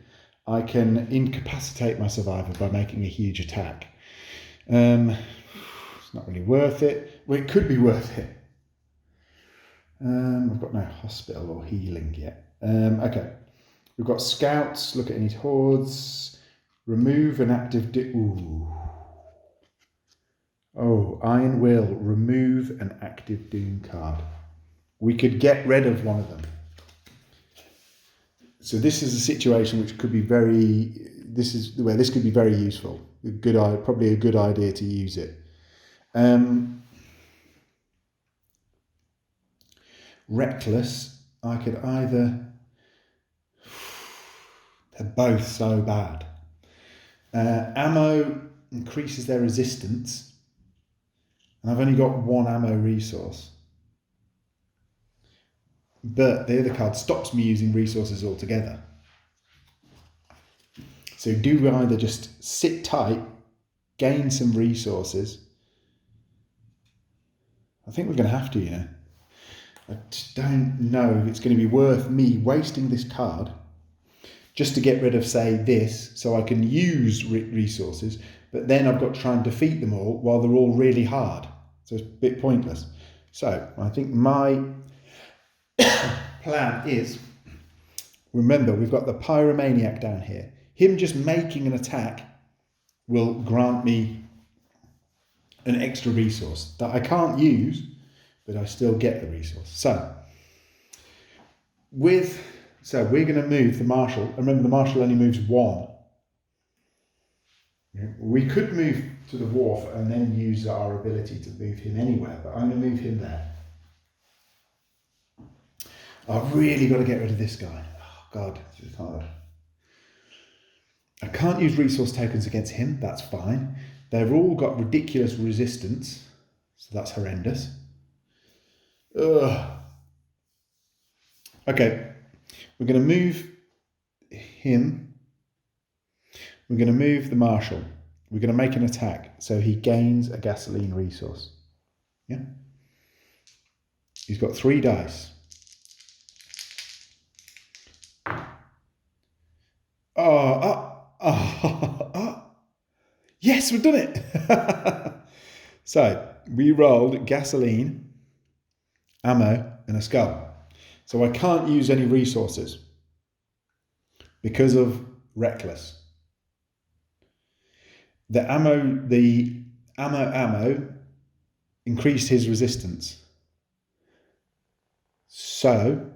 I can incapacitate my survivor by making a huge attack. It's not really worth it. Well, it could be worth it. I've got no hospital or healing yet. Okay. We've got scouts, look at any hordes, remove an active... Iron Will, remove an active Doom card. We could get rid of one of them. So this is a situation which could be this could be very useful. Probably a good idea to use it. Reckless, I could either... They're both so bad. Ammo increases their resistance. And I've only got 1 ammo resource. But the other card stops me using resources altogether. So do we either just sit tight, gain some resources? I think we're going to have to, you know. I just don't know if it's going to be worth me wasting this card just to get rid of, say, this, so I can use resources, but then I've got to try and defeat them all while they're all really hard. So it's a bit pointless. So I think my plan is, remember, we've got the Pyromaniac down here. Him just making an attack will grant me an extra resource that I can't use, but I still get the resource. So we're going to move the Marshal. Remember, the Marshal only moves 1. We could move to the wharf and then use our ability to move him anywhere, but I'm going to move him there. I've really got to get rid of this guy. Oh, God, it's hard. I can't use resource tokens against him. That's fine. They've all got ridiculous resistance, so that's horrendous. Ugh. Okay, we're going to move him. We're going to move the marshal. We're going to make an attack so he gains a gasoline resource. Yeah. He's got 3 dice. Yes, we've done it. So we rolled gasoline, ammo, and a skull. So I can't use any resources because of reckless. The ammo increased his resistance. So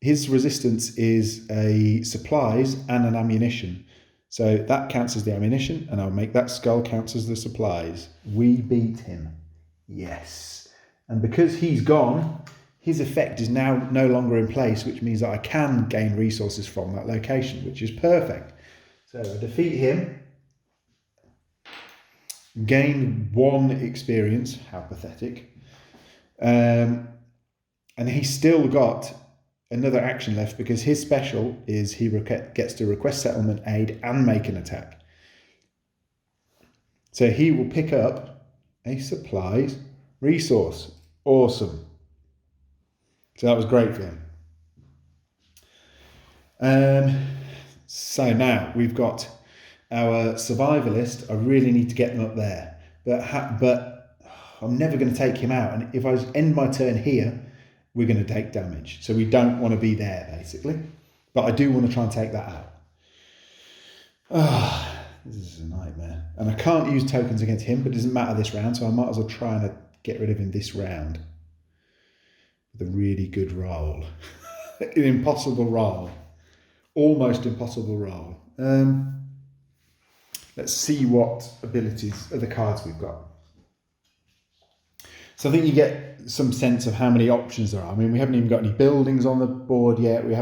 his resistance is a supplies and an ammunition. So that counts as the ammunition, and I'll make that skull counts as the supplies. We beat him. Yes. And because he's gone, his effect is now no longer in place, which means that I can gain resources from that location, which is perfect. So I defeat him. Gain 1 experience. How pathetic. And he's still got another action left because his special is he gets to request settlement aid and make an attack. So he will pick up a supplies resource. Awesome. So that was great for him. So now we've got our survivalist. I really need to get them up there, but I'm never going to take him out. And if I end my turn here, we're going to take damage. So we don't want to be there, basically. But I do want to try and take that out. This is a nightmare. And I can't use tokens against him, but it doesn't matter this round, so I might as well try and get rid of him this round. With a really good roll. An impossible roll. Almost impossible roll. Let's see what abilities of the cards we've got. So I think you get some sense of how many options there are. I mean, we haven't even got any buildings on the board yet. We're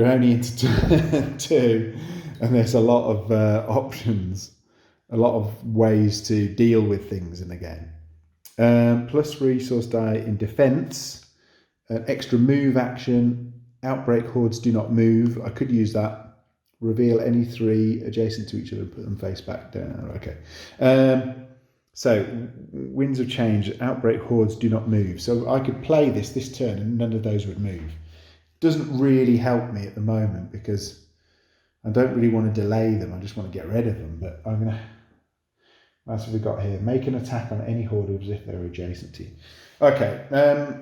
only into 2, and there's a lot of options, a lot of ways to deal with things in the game. Plus resource die in defense, an extra move action, outbreak hordes do not move. I could use that. Reveal any 3 adjacent to each other, put them face back down. Okay. So, winds of change, outbreak hordes do not move. So I could play this turn and none of those would move. Doesn't really help me at the moment because I don't really want to delay them. I just want to get rid of them. But I'm going to... What else have we got here? Make an attack on any horde as if they're adjacent to you. Okay. I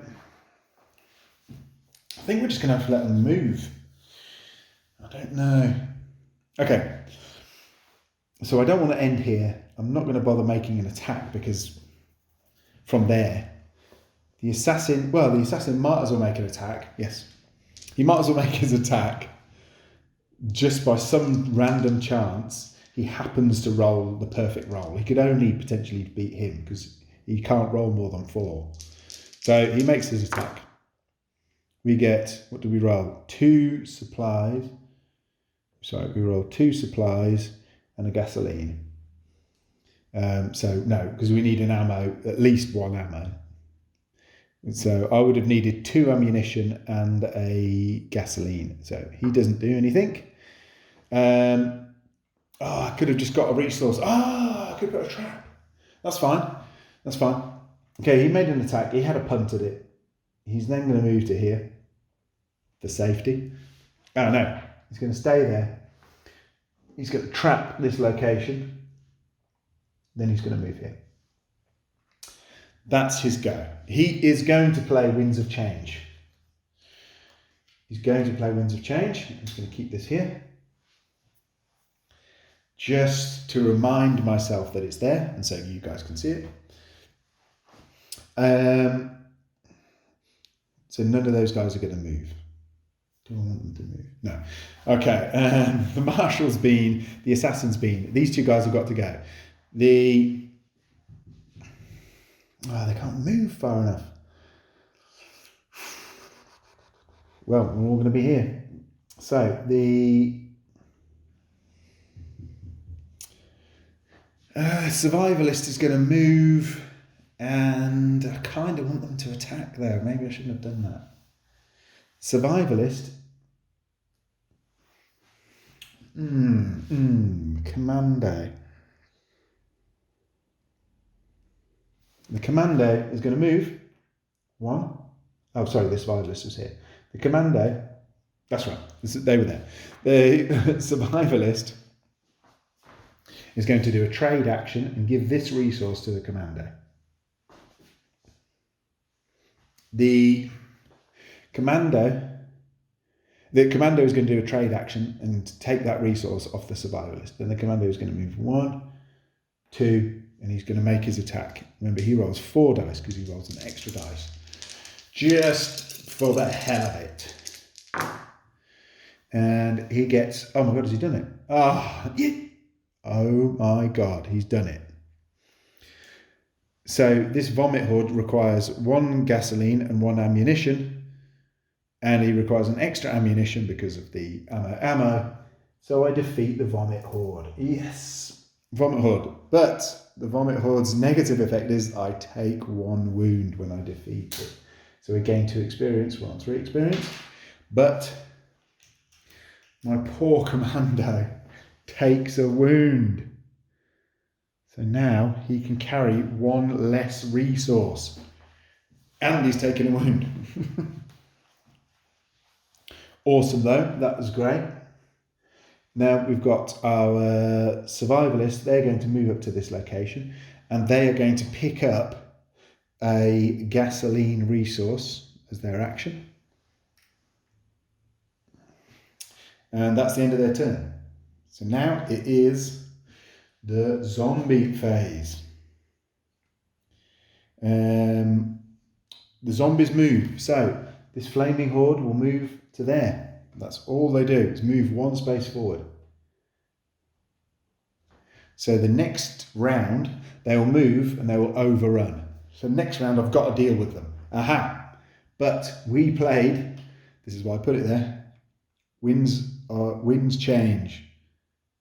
think we're just going to have to let them move. I don't know. Okay. So I don't want to end here. I'm not going to bother making an attack because from there, the assassin might as well make an attack. Yes. He might as well make his attack just by some random chance. He happens to roll the perfect roll. He could only potentially beat him because he can't roll more than 4. So he makes his attack. We get, what do we roll? 2 supplies. So we roll 2 supplies and a gasoline. So no, because we need an ammo, at least 1 ammo. So I would have needed 2 ammunition and a gasoline. So he doesn't do anything. I could have just got a resource. I could put a trap. That's fine. That's fine. Okay, he made an attack. He had a punt at it. He's then going to move to here for safety. Oh no, he's going to stay there. He's going to trap this location. Then he's going to move here. That's his go. He is going to play Winds of Change. He's going to play Winds of Change. I'm just going to keep this here. Just to remind myself that it's there, and so you guys can see it. So none of those guys are going to move. Do I want them to move? No. Okay. The marshal's been, the assassin's been. These 2 guys have got to go. They can't move far enough. Well, we're all going to be here. So the survivalist is going to move, and I kind of want them to attack there. Maybe I shouldn't have done that. Survivalist Commando. The commando is going to move. One. Oh, sorry, the survivalist was here. The commando, that's right, they were there. The survivalist is going to do a trade action and give this resource to the commando. The commando is going to do a trade action and take that resource off the survivalist. Then the commando is going to move 1, 2, and he's going to make his attack. Remember, he rolls 4 dice because he rolls an extra dice. Just for the hell of it. And he gets, oh my God, has he done it? Oh my God, he's done it. So this vomit horde requires 1 gasoline and 1 ammunition. And he requires an extra ammunition because of the ammo. So I defeat the vomit horde. Yes, vomit horde. But the vomit horde's negative effect is I take 1 wound when I defeat it. So we gain 2 experience, 1 3 experience. But my poor commando takes a wound. So now he can carry 1 less resource. And he's taken a wound. Awesome though, that was great. Now we've got our survivalists, they're going to move up to this location and they are going to pick up a gasoline resource as their action. And that's the end of their turn. So now it is the zombie phase. The zombies move. So this flaming horde will move to there. That's all they do is move 1 space forward. So the next round, they will move and they will overrun. So next round, I've got to deal with them. Aha! But we played, this is why I put it there, winds change.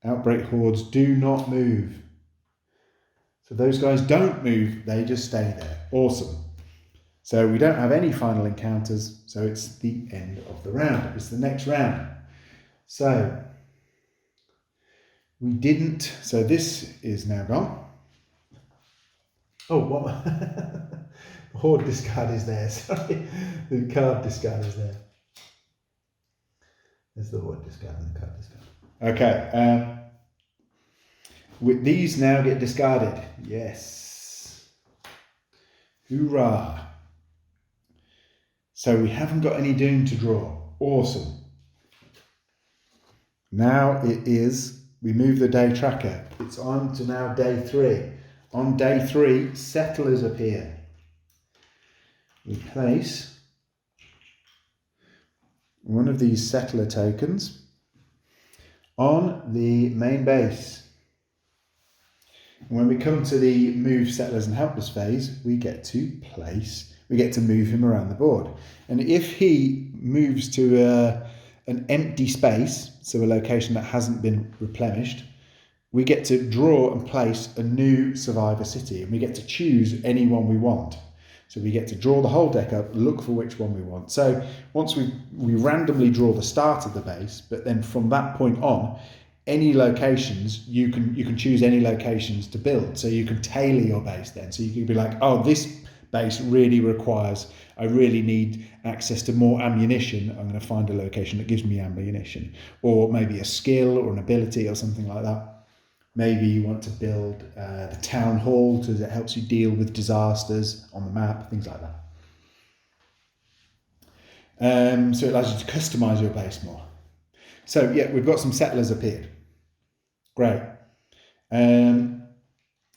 Outbreak hordes do not move. So those guys don't move, they just stay there. Awesome. So we don't have any final encounters, so it's the end of the round. It's the next round. So we didn't, so this is now gone. Oh, what? The horde discard is there, sorry. The card discard is there. There's the horde discard and the card discard. Okay, these now get discarded. Yes. Hoorah. So we haven't got any doom to draw. Awesome. Now it is, we move the day tracker. It's on to now day 3. On day 3, settlers appear. We place one of these settler tokens on the main base. And when we come to the move settlers and helpless phase, we get to move him around the board. And if he moves to an empty space, so a location that hasn't been replenished, we get to draw and place a new survivor city, and we get to choose any one we want. So we get to draw the whole deck up, look for which one we want. So once we randomly draw the start of the base, but then from that point on, any locations, you can choose any locations to build. So you can tailor your base then. So you can be like, oh, this base really requires, I really need access to more ammunition. I'm going to find a location that gives me ammunition, or maybe a skill or an ability or something like that. Maybe you want to build the town hall because it helps you deal with disasters on the map, things like that. So it allows you to customize your base more. So yeah, we've got some settlers appeared. Great.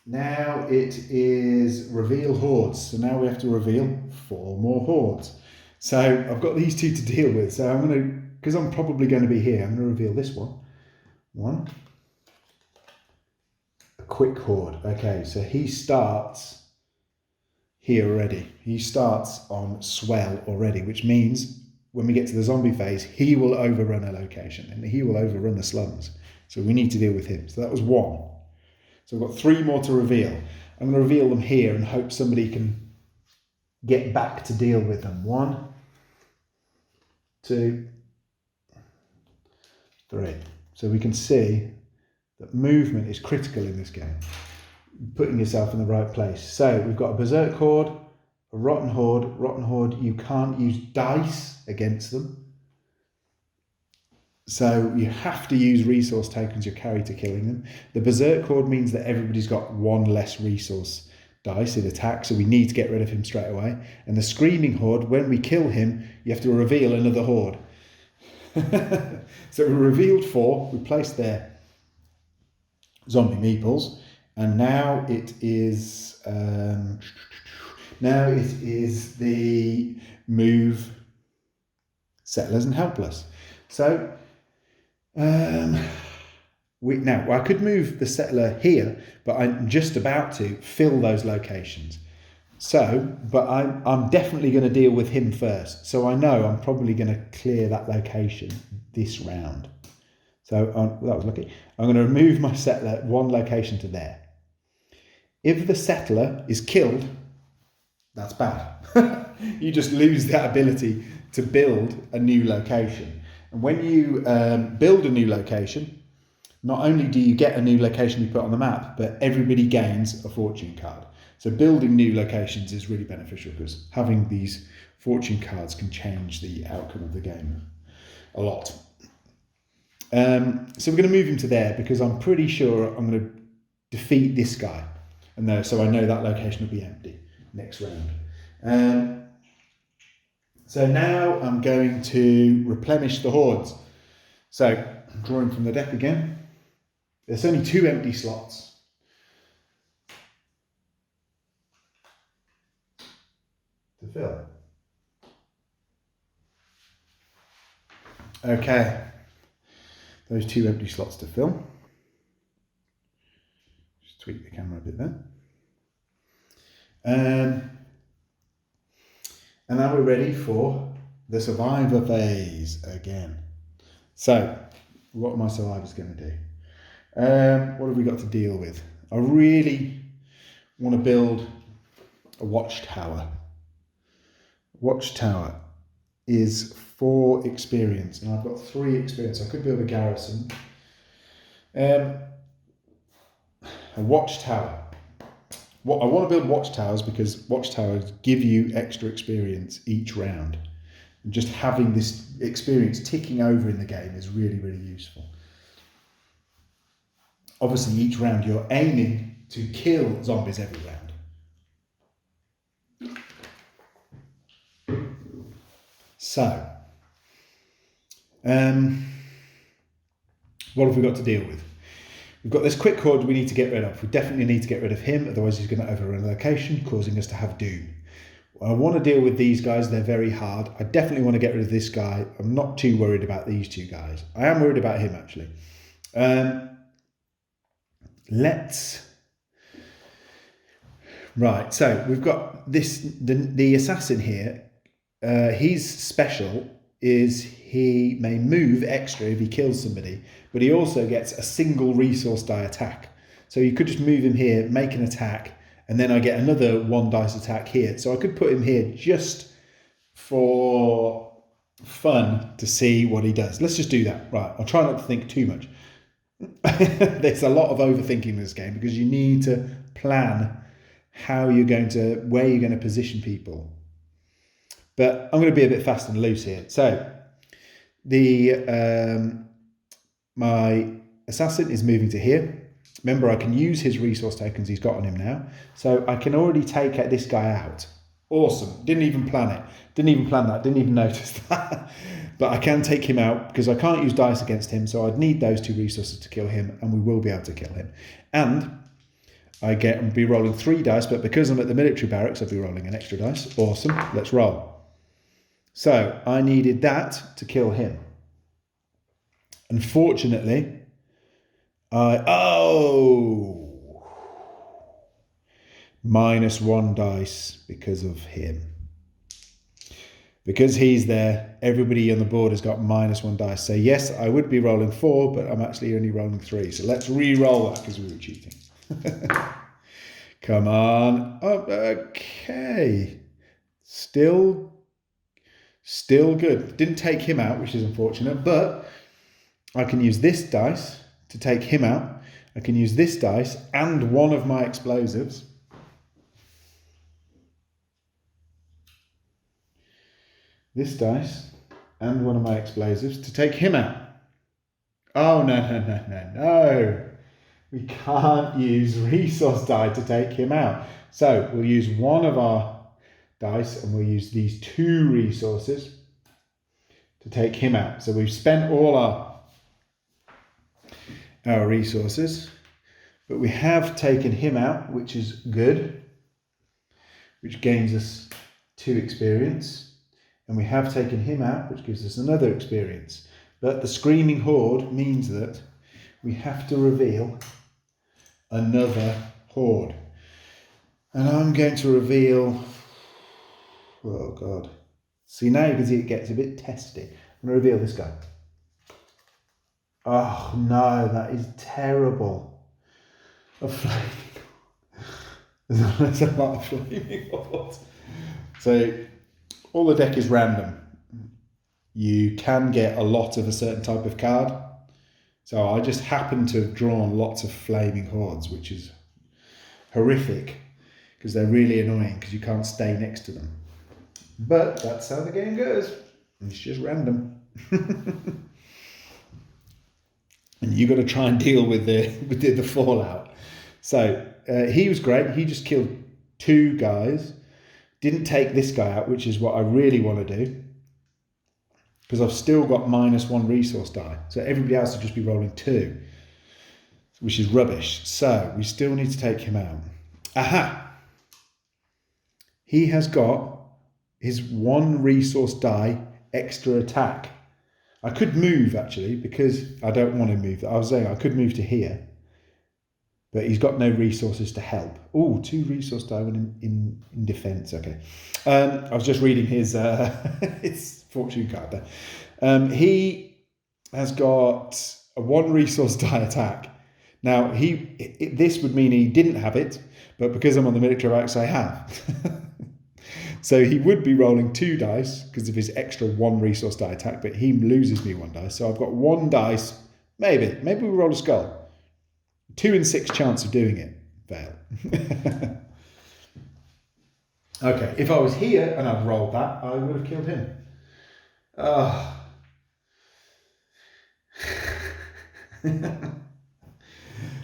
Now it is reveal hordes. So now we have to reveal 4 more hordes. So I've got these 2 to deal with. So I'm going to, because I'm probably going to be here, I'm going to reveal this one. A quick horde. Okay, so he starts here already. He starts on swell already, which means when we get to the zombie phase, he will overrun a location and he will overrun the slums. So we need to deal with him. So that was 1. So I've got 3 more to reveal. I'm going to reveal them here and hope somebody can get back to deal with them. 1, 2, 3. So we can see that movement is critical in this game. Putting yourself in the right place. So we've got a Berserk Horde, a Rotten Horde. Rotten Horde, you can't use dice against them. So you have to use resource tokens you carry to killing them. The Berserk Horde means that everybody's got one less resource dice in attack, so we need to get rid of him straight away. And the Screaming Horde, when we kill him, you have to reveal another horde. So we revealed 4, we placed their zombie meeples, and now it is the move settlers and helpless. So I could move the settler here, but I'm just about to fill those locations. So, but I'm definitely going to deal with him first. So I know I'm probably going to clear that location this round. So that was lucky. I'm going to remove my settler 1 location to there. If the settler is killed, that's bad. You just lose that ability to build a new location. And when you build a new location, not only do you get a new location you put on the map, but everybody gains a fortune card. So building new locations is really beneficial because having these fortune cards can change the outcome of the game a lot. So we're going to move him to there because I'm pretty sure I'm going to defeat this guy. And so I know that location will be empty next round. So now I'm going to replenish the hordes. So I'm drawing from the deck again. There's only 2 empty slots. To fill. Okay. Those 2 empty slots to fill. Just tweak the camera a bit there. And now we're ready for the survivor phase again. So, what are my survivors going to do? What have we got to deal with? I really want to build a watchtower. Watchtower is 4 experience, and I've got 3 experience. I could build a garrison. A watchtower. I want to build watchtowers because watchtowers give you extra experience each round. And just having this experience ticking over in the game is really, really useful. Obviously, each round you're aiming to kill zombies every round. So, what have we got to deal with? We've got this quick horde we need to get rid of. We definitely need to get rid of him, otherwise he's going to overrun the location, causing us to have doom. I want to deal with these guys, they're very hard. I definitely want to get rid of this guy. I'm not too worried about these 2 guys. I am worried about him, actually. Right, so we've got the assassin here. His special is he may move extra if he kills somebody, but he also gets a single resource die attack. So you could just move him here, make an attack, and then I get another 1 dice attack here. So I could put him here just for fun to see what he does. Let's just do that. Right, I'll try not to think too much. There's a lot of overthinking in this game because you need to plan where you're going to position people. But I'm going to be a bit fast and loose here. So my assassin is moving to here. Remember, I can use his resource tokens he's got on him now. So I can already take this guy out. Awesome. Didn't even plan it. Didn't even plan that. Didn't even notice that. But I can take him out because I can't use dice against him. So I'd need those 2 resources to kill him. And we will be able to kill him. And I'll be rolling 3 dice. But because I'm at the military barracks, I'll be rolling an extra dice. Awesome. Let's roll. So I needed that to kill him. Unfortunately, -1 dice because of him. Because he's there, everybody on the board has got -1 dice. So yes, I would be rolling 4, but I'm actually only rolling 3. So let's re-roll that because we were cheating. Come on. Oh, okay. Still good. Didn't take him out, which is unfortunate, but I can use this dice to take him out. I can use this dice and one of my explosives. This dice and one of my explosives to take him out. Oh, no. We can't use resource die to take him out. So we'll use one of our dice and we'll use these 2 resources to take him out. So we've spent all our resources, but we have taken him out, which is good, which gains us 2 experience. And we have taken him out, which gives us another experience. But the Screaming Horde means that we have to reveal another horde. And I'm going to reveal, oh God. See, now you can see it gets a bit testy. I'm going to reveal this guy. Oh no, that is terrible. There's a lot of flaming hordes. So all the deck is random. You can get a lot of a certain type of card. So I just happen to have drawn lots of flaming hordes, which is horrific because they're really annoying because you can't stay next to them. But that's how the game goes. It's just random. And you got to try and deal with the fallout. So he was great. He just killed 2 guys. Didn't take this guy out, which is what I really want to do, because I've still got -1 resource die. So everybody else will just be rolling 2, which is rubbish. So we still need to take him out. Aha! He has got his 1 resource die extra attack. I could move actually, because I don't want to move. I was saying I could move to here, but he's got no resources to help. Oh, 2 resource die when in defense. Okay. I was just reading his his fortune card there. He has got a 1 resource die attack. Now this would mean he didn't have it, but because I'm on the military ranks, I have. So he would be rolling 2 dice because of his extra 1 resource die attack, but he loses me 1 dice. So I've got 1 dice. Maybe we roll a skull. 2 in 6 chance of doing it. Fail. Okay, if I was here and I'd rolled that, I would have killed him.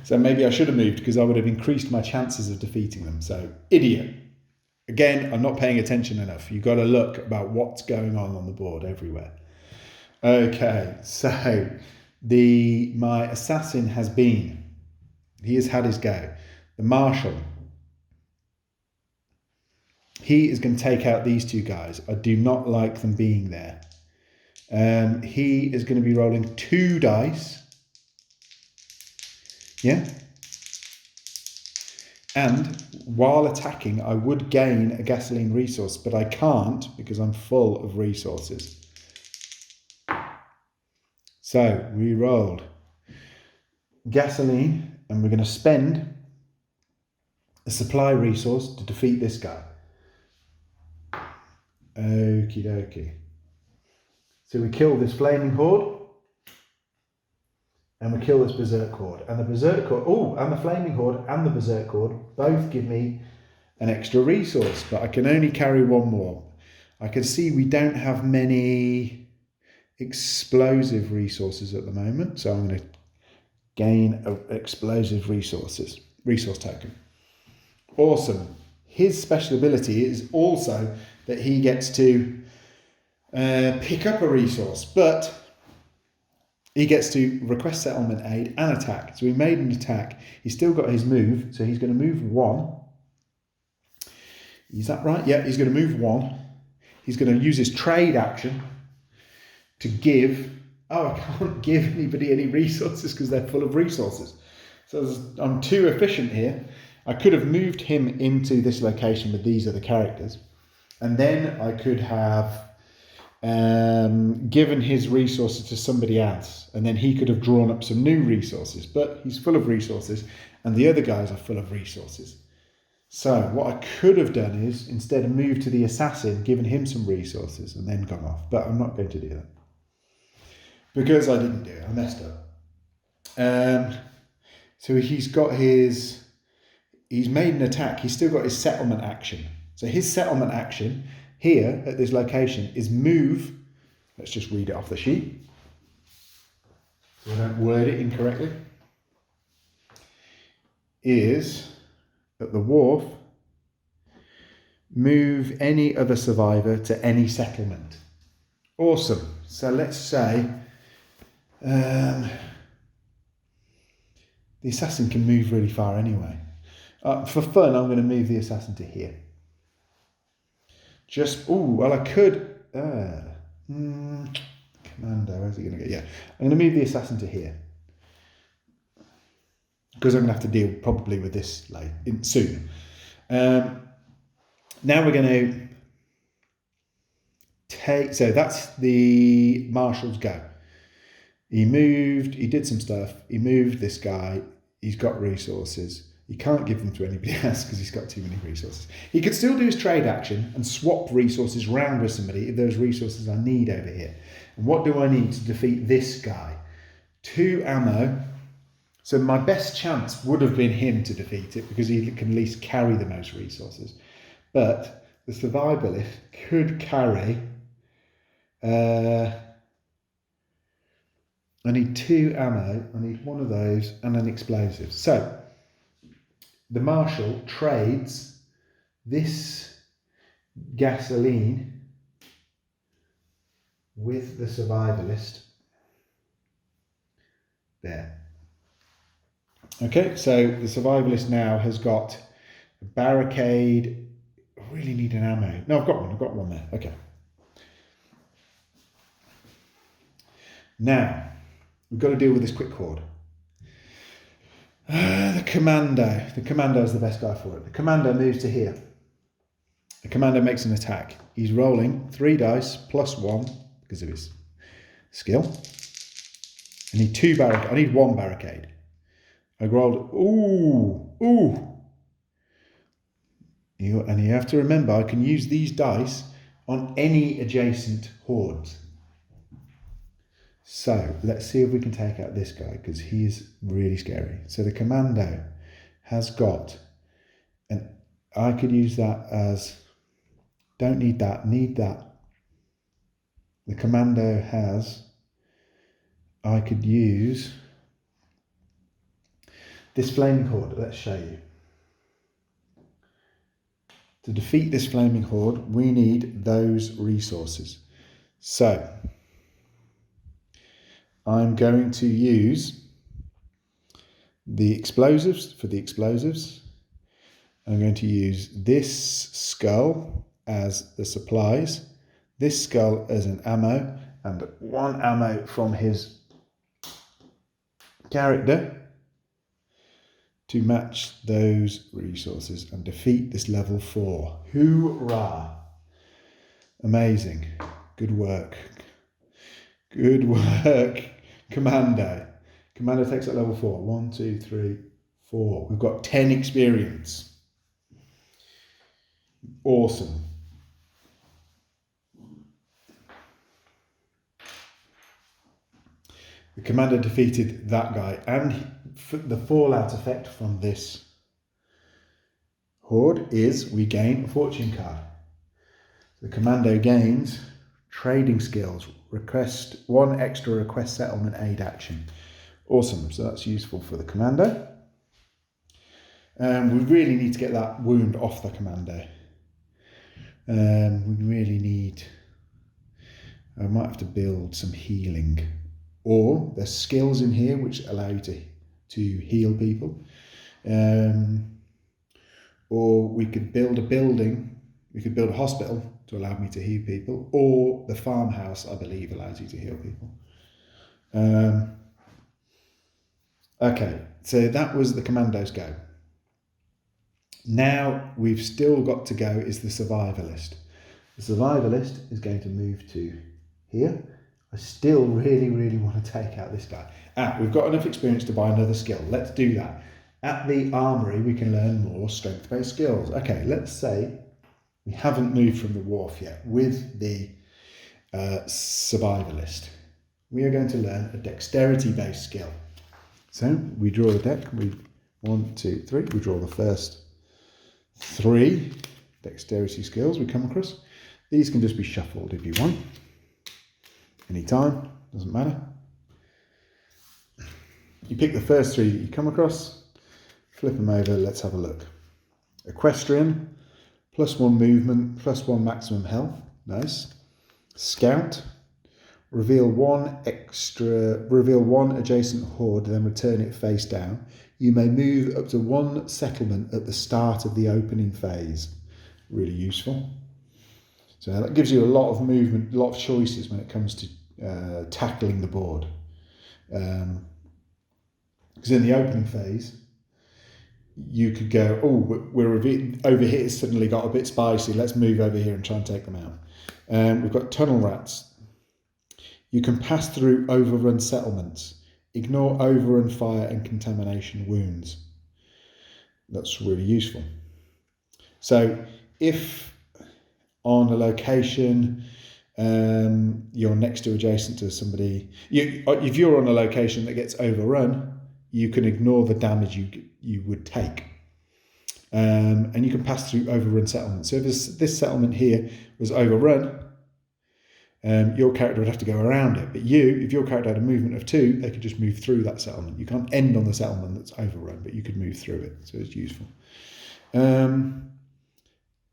So maybe I should have moved because I would have increased my chances of defeating them. So, idiot. Again, I'm not paying attention enough. You've got to look about what's going on the board everywhere. Okay, so my assassin has been. He has had his go. The marshal. He is going to take out these 2 guys. I do not like them being there. He is going to be rolling 2 dice. Yeah. And while attacking, I would gain a gasoline resource, but I can't because I'm full of resources. So we rolled gasoline, and we're going to spend a supply resource to defeat this guy. Okie dokie. So we kill this flaming horde, and we kill this berserk horde. And the berserk horde, and the flaming horde and the berserk horde both give me an extra resource, but I can only carry 1 more. I can see we don't have many explosive resources at the moment, so I'm going to gain explosive resource token. Awesome. His special ability is also that he gets to pick up a resource, but he gets to request settlement aid and attack. So he made an attack. He's still got his move, so he's going to move 1. Is that right? Yeah, he's going to move 1. He's going to use his trade action to give. Oh, I can't give anybody any resources because they're full of resources. So I'm too efficient here. I could have moved him into this location with these other characters, and then I could have given his resources to somebody else, and then he could have drawn up some new resources, but he's full of resources and the other guys are full of resources. So what I could have done is instead of moved to the assassin, given him some resources and then gone off, but I'm not going to do that. because I didn't do it. I messed up. So he's made an attack. He's still got his settlement action. So his settlement action here at this location is move. Let's just read it off the sheet so I don't word it incorrectly. Is at the wharf, move any other survivor to any settlement. Awesome. So let's say the assassin can move really far anyway. For fun, I'm going to move the assassin to here. I could. Commando, where's he going to go? Yeah, I'm going to move the assassin to here. Because I'm going to have to deal probably with this soon. Now we're going to take. So that's the marshal's go. He moved. He did some stuff. He moved this guy. He's got resources. He can't give them to anybody else because he's got too many resources. He could still do his trade action and swap resources around with somebody if those resources I need over here. And what do I need to defeat this guy? 2 ammo. So my best chance would have been him to defeat it because he can at least carry the most resources. But the survivalist could carry... I need 2 ammo, I need 1 of those and an explosive. So the marshal trades this gasoline with the survivalist there. Okay, so the survivalist now has got a barricade. I really need an ammo. No, I've got one there. Okay. Now, we've got to deal with this quick horde. The commando. The commando is the best guy for it. The commando moves to here. The commando makes an attack. He's rolling 3 dice plus 1 because of his skill. I need 2 barricades. I need 1 barricade. I rolled, ooh. And you have to remember, I can use these dice on any adjacent hordes. So let's see if we can take out this guy because he is really scary. So the commando has got, and I could use that as, don't need that, need that. The commando has, I could use this flaming horde. Let's show you. To defeat this flaming horde, we need those resources. So I'm going to use the explosives for the explosives. I'm going to use this skull as the supplies, this skull as an ammo, and 1 ammo from his character to match those resources and defeat this level 4. Hoorah! Amazing. Good work. Good work. Commando. Commando takes at level 4. 1, 2, 3, 4. We've got 10 experience. Awesome. The commando defeated that guy, and the fallout effect from this horde is we gain a fortune card. The commando gains trading skills, request 1 extra request settlement aid action. Awesome, so that's useful for the commando. We really need to get that wound off the commando. We really need, I might have to build some healing, or there's skills in here which allow you to heal people. Or we could build a building, we could build a hospital to allow me to heal people, or the farmhouse, I believe, allows you to heal people. Okay, so that was the commando's go. Now we've still got to go is the survivalist. The survivalist is going to move to here. I still really want to take out this guy. We've got enough experience to buy another skill. Let's do that. At the armory, we can learn more strength-based skills. Okay, let's say we haven't moved from the wharf yet with the survivalist. we are going to learn a dexterity-based skill. So we draw the deck. 1, 2, 3. We draw the first 3 dexterity skills we come across. These can just be shuffled if you want. Anytime, doesn't matter. You pick the first 3 that you come across, flip them over, let's have a look. Equestrian, +1 movement, +1 maximum health, nice. Scout, reveal one adjacent horde, then return it face down. You may move up to 1 settlement at the start of the opening phase. Really useful. So that gives you a lot of movement, a lot of choices when it comes to tackling the board. Because in the opening phase, you could go, oh, we're over here, it's suddenly got a bit spicy, let's move over here and try and take them out. We've got tunnel rats. You can pass through overrun settlements. Ignore overrun fire and contamination wounds. That's really useful. So if on a location you're next to adjacent to somebody, if you're on a location that gets overrun, you can ignore the damage you would take. And you can pass through overrun settlements. So if this settlement here was overrun, your character would have to go around it. But if your character had a movement of 2, they could just move through that settlement. You can't end on the settlement that's overrun, but you could move through it. So it's useful.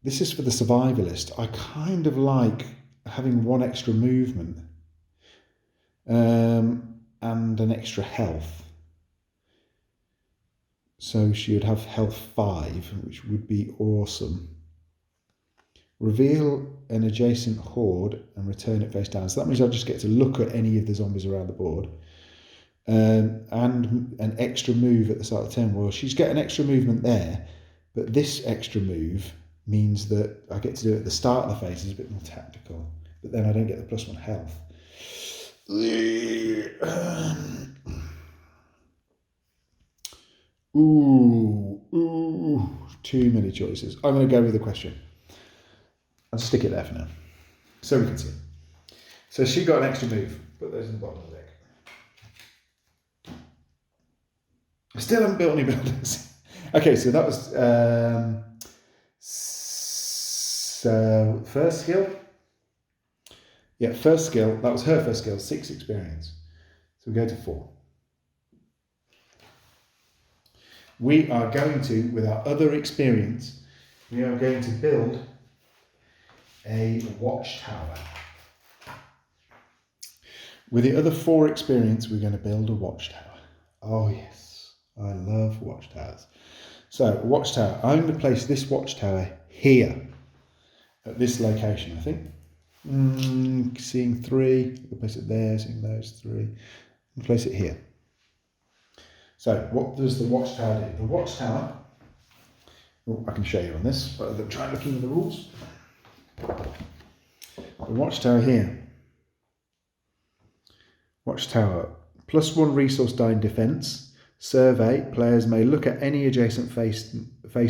This is for the survivalist. I kind of like having 1 extra movement and an extra health. So she would have health 5, which would be awesome. Reveal an adjacent horde and return it face down. So that means I just get to look at any of the zombies around the board. And an extra move at the start of the turn. Well, she's got an extra movement there, but this extra move means that I get to do it at the start of the phase. It's a bit more tactical, but then I don't get the +1 health. Ooh, too many choices. I'm going to go with the question. I'll just stick it there for now, so we can see. So she got an extra move. Put those in the bottom of the deck. I still haven't built any buildings. Okay, so that was so first skill. Yeah, first skill. That was her first skill. 6 experience. So we go to 4. We are going to, with our other experience, we are going to build a watchtower. With the other 4 experience, we're going to build a watchtower. Oh yes, I love watchtowers. So, watchtower. I'm going to place this watchtower here, at this location, I think. Seeing 3, I'll place it there, seeing those 3. I'll place it here. So, what does the watchtower do? The watchtower, I can show you on this, rather than try looking at the rules. The watchtower here. Watchtower, +1 resource die in defense. Survey, players may look at any adjacent face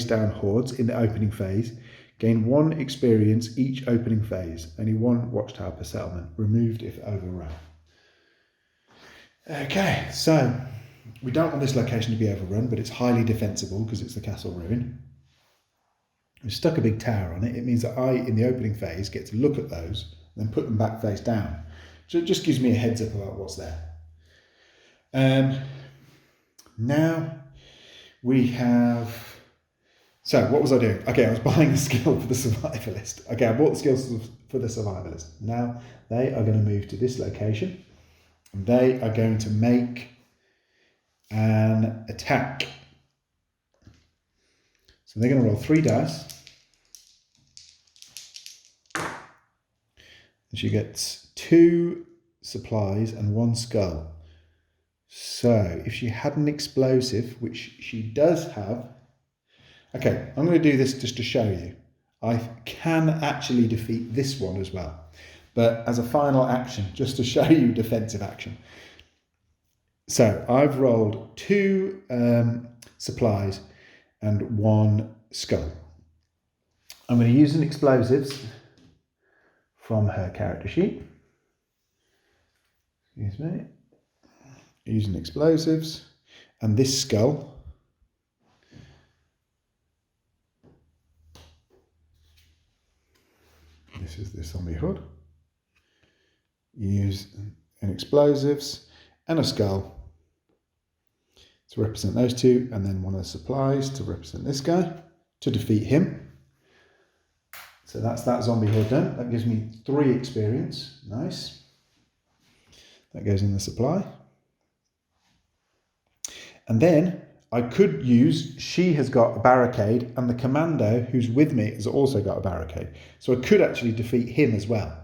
down hordes in the opening phase. Gain 1 experience each opening phase. Only 1 watchtower per settlement. Removed if overrun. Okay, so we don't want this location to be overrun, but it's highly defensible because it's the castle ruin. We've stuck a big tower on it. It means that I, in the opening phase, get to look at those and then put them back face down. So it just gives me a heads up about what's there. Now we have... So what was I doing? Okay, I was buying a skill for the survivalist. Okay, I bought the skills for the survivalist. Now they are going to move to this location. And they are going to make an attack. So they're going to roll 3 dice. And she gets 2 supplies and 1 skull. So if she had an explosive, which she does have... Okay, I'm going to do this just to show you. I can actually defeat this one as well. But as a final action, just to show you defensive action. So I've rolled 2 supplies and 1 skull. I'm going to use an explosives from her character sheet. Excuse me. Using explosives. And this skull. This is the zombie hood. Use an explosives and a skull to represent those two, and then one of the supplies to represent this guy to defeat him. So that's that zombie hood done. That gives me 3 experience. Nice. That goes in the supply. And then I could use, she has got a barricade, and the commando who's with me has also got a barricade. So I could actually defeat him as well.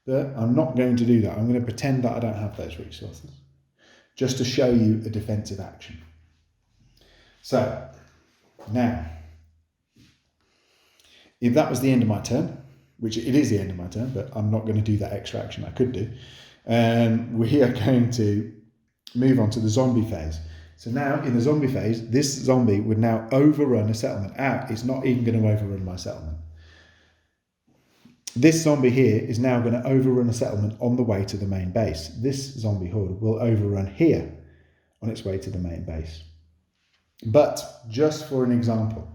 But I'm not going to do that. I'm going to pretend that I don't have those resources, just to show you a defensive action. So, now, if that was the end of my turn, which it is the end of my turn, but I'm not going to do that extra action I could do, we are going to move on to the zombie phase. So now, in the zombie phase, this zombie would now overrun a settlement. It's not even going to overrun my settlement. This zombie here is now going to overrun a settlement on the way to the main base. This zombie hood will overrun here on its way to the main base. But just for an example,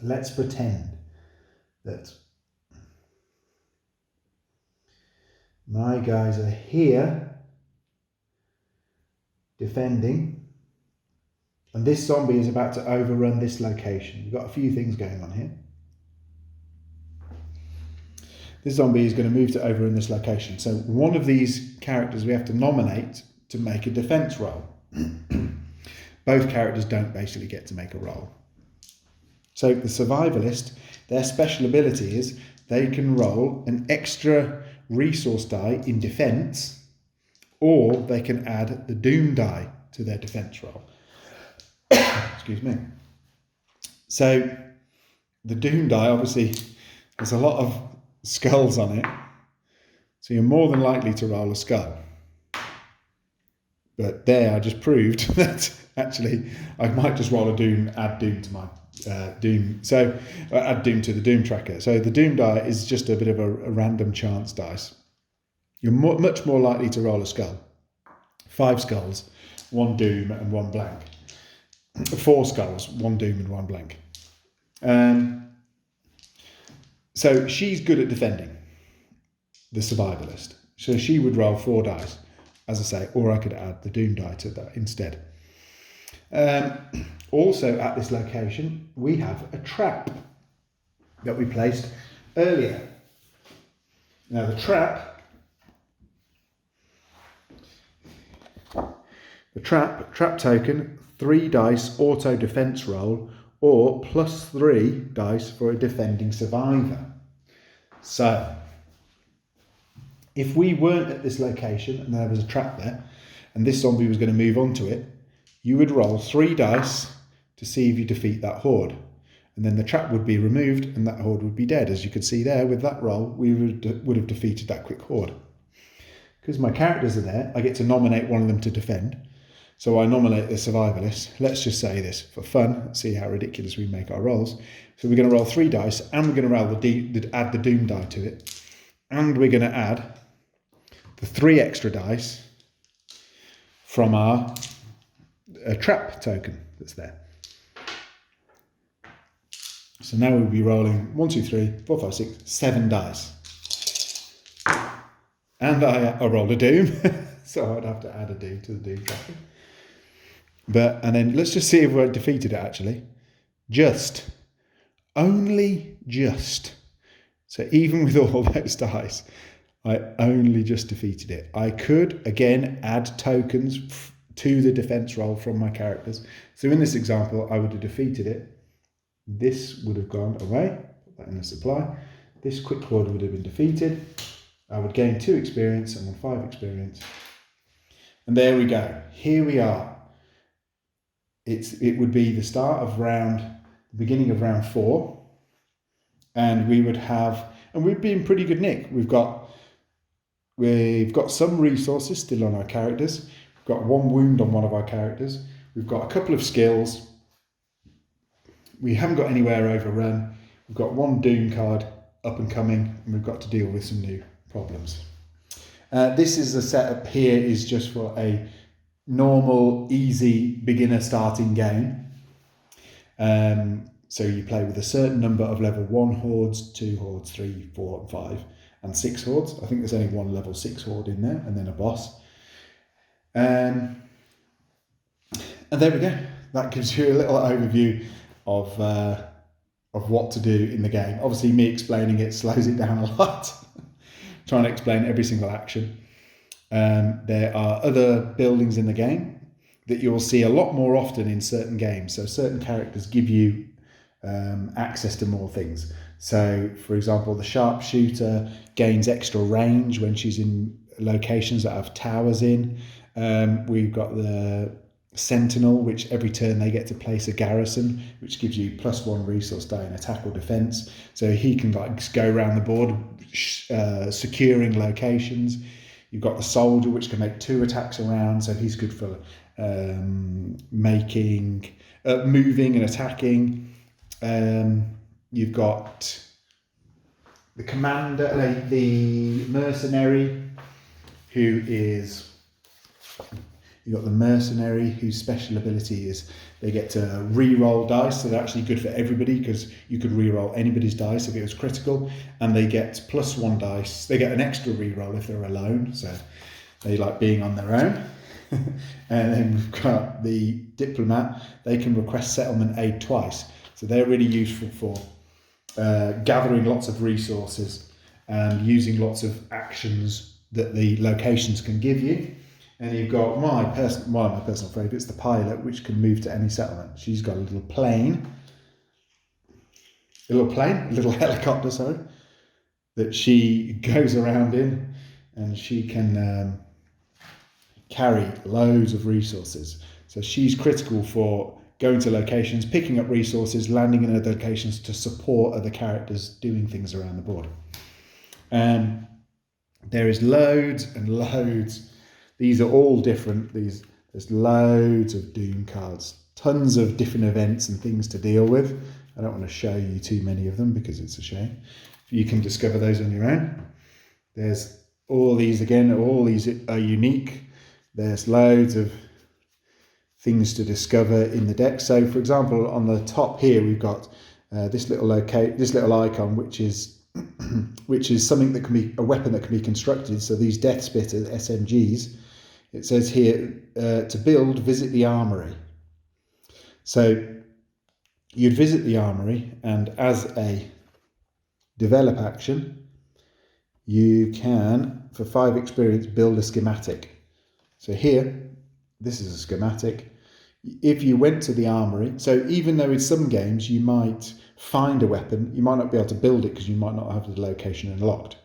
let's pretend that my guys are here defending, and this zombie is about to overrun this location. We've got a few things going on here. This zombie is going to move to overrun this location. So one of these characters we have to nominate to make a defense roll. Both characters don't basically get to make a roll. So the survivalist, their special ability is they can roll an extra resource die in defense, or they can add the doom die to their defense roll. Excuse me. So the doom die, obviously, there's a lot of skulls on it, so you're more than likely to roll a skull. But there I just proved that actually I might just roll a doom, add doom to my doom, so add doom to the doom tracker. So the doom die is just a bit of a random chance dice. You're much more likely to roll a skull. 5 skulls, 1 doom and 1 blank. 4 skulls, 1 doom and 1 blank. So she's good at defending, the survivalist. So she would roll 4 dice, as I say, or I could add the doom die to that instead. Also at this location, we have a trap that we placed earlier. Now the trap token, 3 dice auto defense roll, or +3 dice for a defending survivor. So, if we weren't at this location and there was a trap there, and this zombie was going to move onto it, you would roll 3 dice to see if you defeat that horde. And then the trap would be removed and that horde would be dead. As you could see there, with that roll, we would have defeated that quick horde. Because my characters are there, I get to nominate one of them to defend. So I nominate the survivalist. Let's just say this for fun, see how ridiculous we make our rolls. So we're going to roll 3 dice, and we're going to roll add the doom die to it. And we're going to add the 3 extra dice from our trap token that's there. So now we'll be rolling 1, 2, 3, 4, 5, 6, 7 dice. And I rolled a doom, so I'd have to add a doom to the doom tracker. And then let's just see if we defeated it actually. Only just. So even with all those dice, I only just defeated it. I could, again, add tokens to the defense roll from my characters. So in this example, I would have defeated it. This would have gone away, put that in the supply. This quick horde would have been defeated. I would gain 2 experience and 5 experience. And there we go. Here we are. It would be the start of the beginning of round 4. And we'd be in pretty good nick. We've got some resources still on our characters. We've got 1 wound on one of our characters. We've got a couple of skills. We haven't got anywhere overrun. We've got 1 doom card up and coming, and we've got to deal with some new problems. This is the setup here is just for a normal, easy beginner starting game. So you play with a certain number of level 1 hordes, 2 hordes, 3, 4, and 5, and 6 hordes. I think there's only one level 6 horde in there, and then a boss. And there we go. That gives you a little overview of what to do in the game. Obviously, me explaining it slows it down a lot. Trying to explain every single action. There are other buildings in the game that you'll see a lot more often in certain games. So certain characters give you access to more things. So, for example, the sharpshooter gains extra range when she's in locations that have towers in. We've got the sentinel, which every turn they get to place a garrison, which gives you +1 resource die in attack or defense. So he can like go around the board securing locations. You've got the soldier, which can make 2 attacks around, so he's good for moving and attacking. You've got the commander, the mercenary, whose special ability is they get to re-roll dice, so they're actually good for everybody because you could re-roll anybody's dice if it was critical, and they get +1 dice. They get an extra re-roll if they're alone, so they like being on their own. And then we've got the diplomat. They can request settlement aid twice, so they're really useful for gathering lots of resources and using lots of actions that the locations can give you. And you've got one of my personal favourites, the pilot, which can move to any settlement. She's got a little helicopter, that she goes around in, and she can carry loads of resources. So she's critical for going to locations, picking up resources, landing in other locations to support other characters doing things around the board. There is loads and loads. These are all different. There's loads of Doom cards, tons of different events and things to deal with. I don't want to show you too many of them because it's a shame. You can discover those on your own. There's all these again. All these are unique. There's loads of things to discover in the deck. So, for example, on the top here we've got this little icon, which is something that can be a weapon that can be constructed. So these Death Spitters, SMGs. It says here, to build, visit the armory. So you'd visit the armory, and as a develop action, you can, for 5 experience, build a schematic. So here, this is a schematic. If you went to the armory, so even though in some games you might find a weapon, you might not be able to build it because you might not have the location unlocked.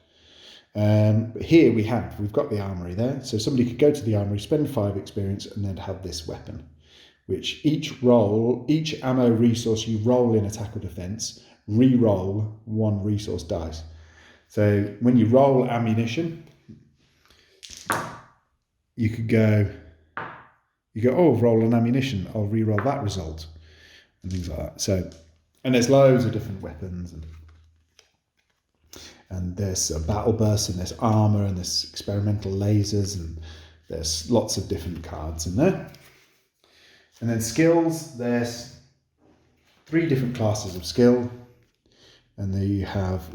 But here we've got the armory there, so somebody could go to the armory, spend 5 experience, and then have this weapon, which each ammo resource you roll in attack or defense, re-roll 1 resource dice. So when you roll ammunition, you could go, oh, roll an ammunition, I'll re-roll that result, and things like that. So, and there's loads of different weapons, and there's a battle burst, and there's armor, and there's experimental lasers, and there's lots of different cards in there. And then skills, there's 3 different classes of skill, and then you have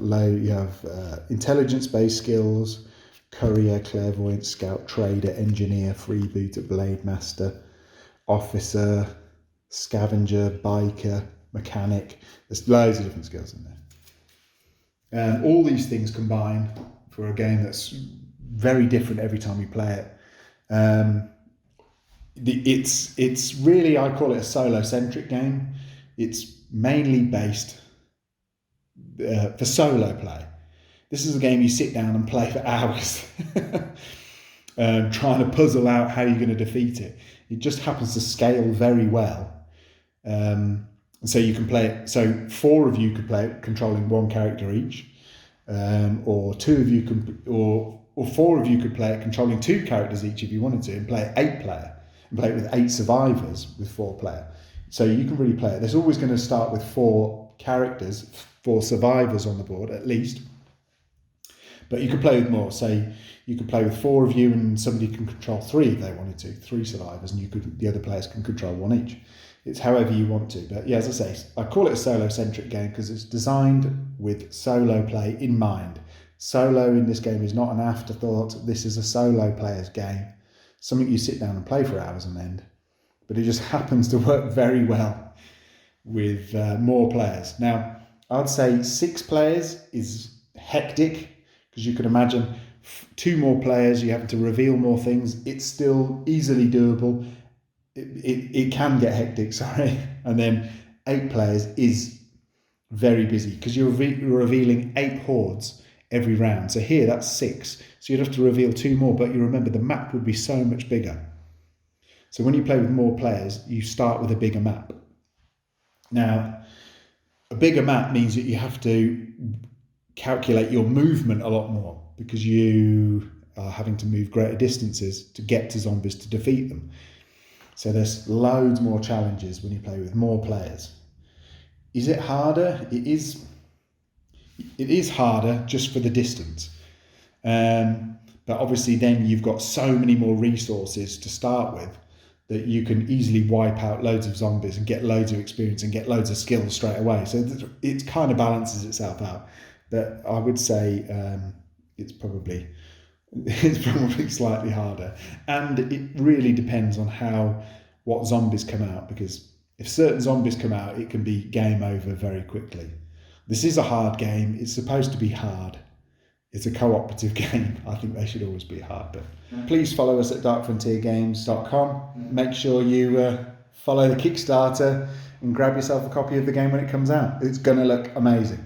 intelligence-based skills, courier, clairvoyant, scout, trader, engineer, freebooter, blade master, officer, scavenger, biker, mechanic. There's loads of different skills in there. And all these things combine for a game that's very different every time you play it. It's really, I call it a solo-centric game. It's mainly based for solo play. This is a game you sit down and play for hours, trying to puzzle out how you're going to defeat it. It just happens to scale very well. And so you can play it, so 4 of you could play it controlling 1 character each, or 2 of you could, or 4 of you could play it controlling 2 characters each if you wanted to, and play it 8 player, and play it with 8 survivors with 4 player. So you can really play it. There's always going to start with 4 characters, 4 survivors on the board at least. But you could play with more. Say you could play with 4 of you, and somebody can control 3 if they wanted to, 3 survivors, and the other players can control 1 each. It's however you want to. But yeah, as I say, I call it a solo-centric game because it's designed with solo play in mind. Solo in this game is not an afterthought. This is a solo player's game, something you sit down and play for hours on end. But it just happens to work very well with more players. Now, I'd say 6 players is hectic because you can imagine 2 more players, you have to reveal more things. It's still easily doable. It can get hectic, sorry. And then 8 players is very busy because you're revealing 8 hordes every round. So here that's 6. So you'd have to reveal 2 more, but you remember the map would be so much bigger. So when you play with more players, you start with a bigger map. Now, a bigger map means that you have to calculate your movement a lot more because you are having to move greater distances to get to zombies to defeat them. So there's loads more challenges when you play with more players. Is it harder? It is harder just for the distance. But obviously then you've got so many more resources to start with that you can easily wipe out loads of zombies and get loads of experience and get loads of skills straight away. So it kind of balances itself out. But I would say it's probably slightly harder. And it really depends on what zombies come out, because if certain zombies come out, it can be game over very quickly. This is a hard game. It's supposed to be hard. It's a cooperative game. I think they should always be hard. But please follow us at darkfrontiergames.com. Make sure you follow the Kickstarter and grab yourself a copy of the game when it comes out. It's going to look amazing.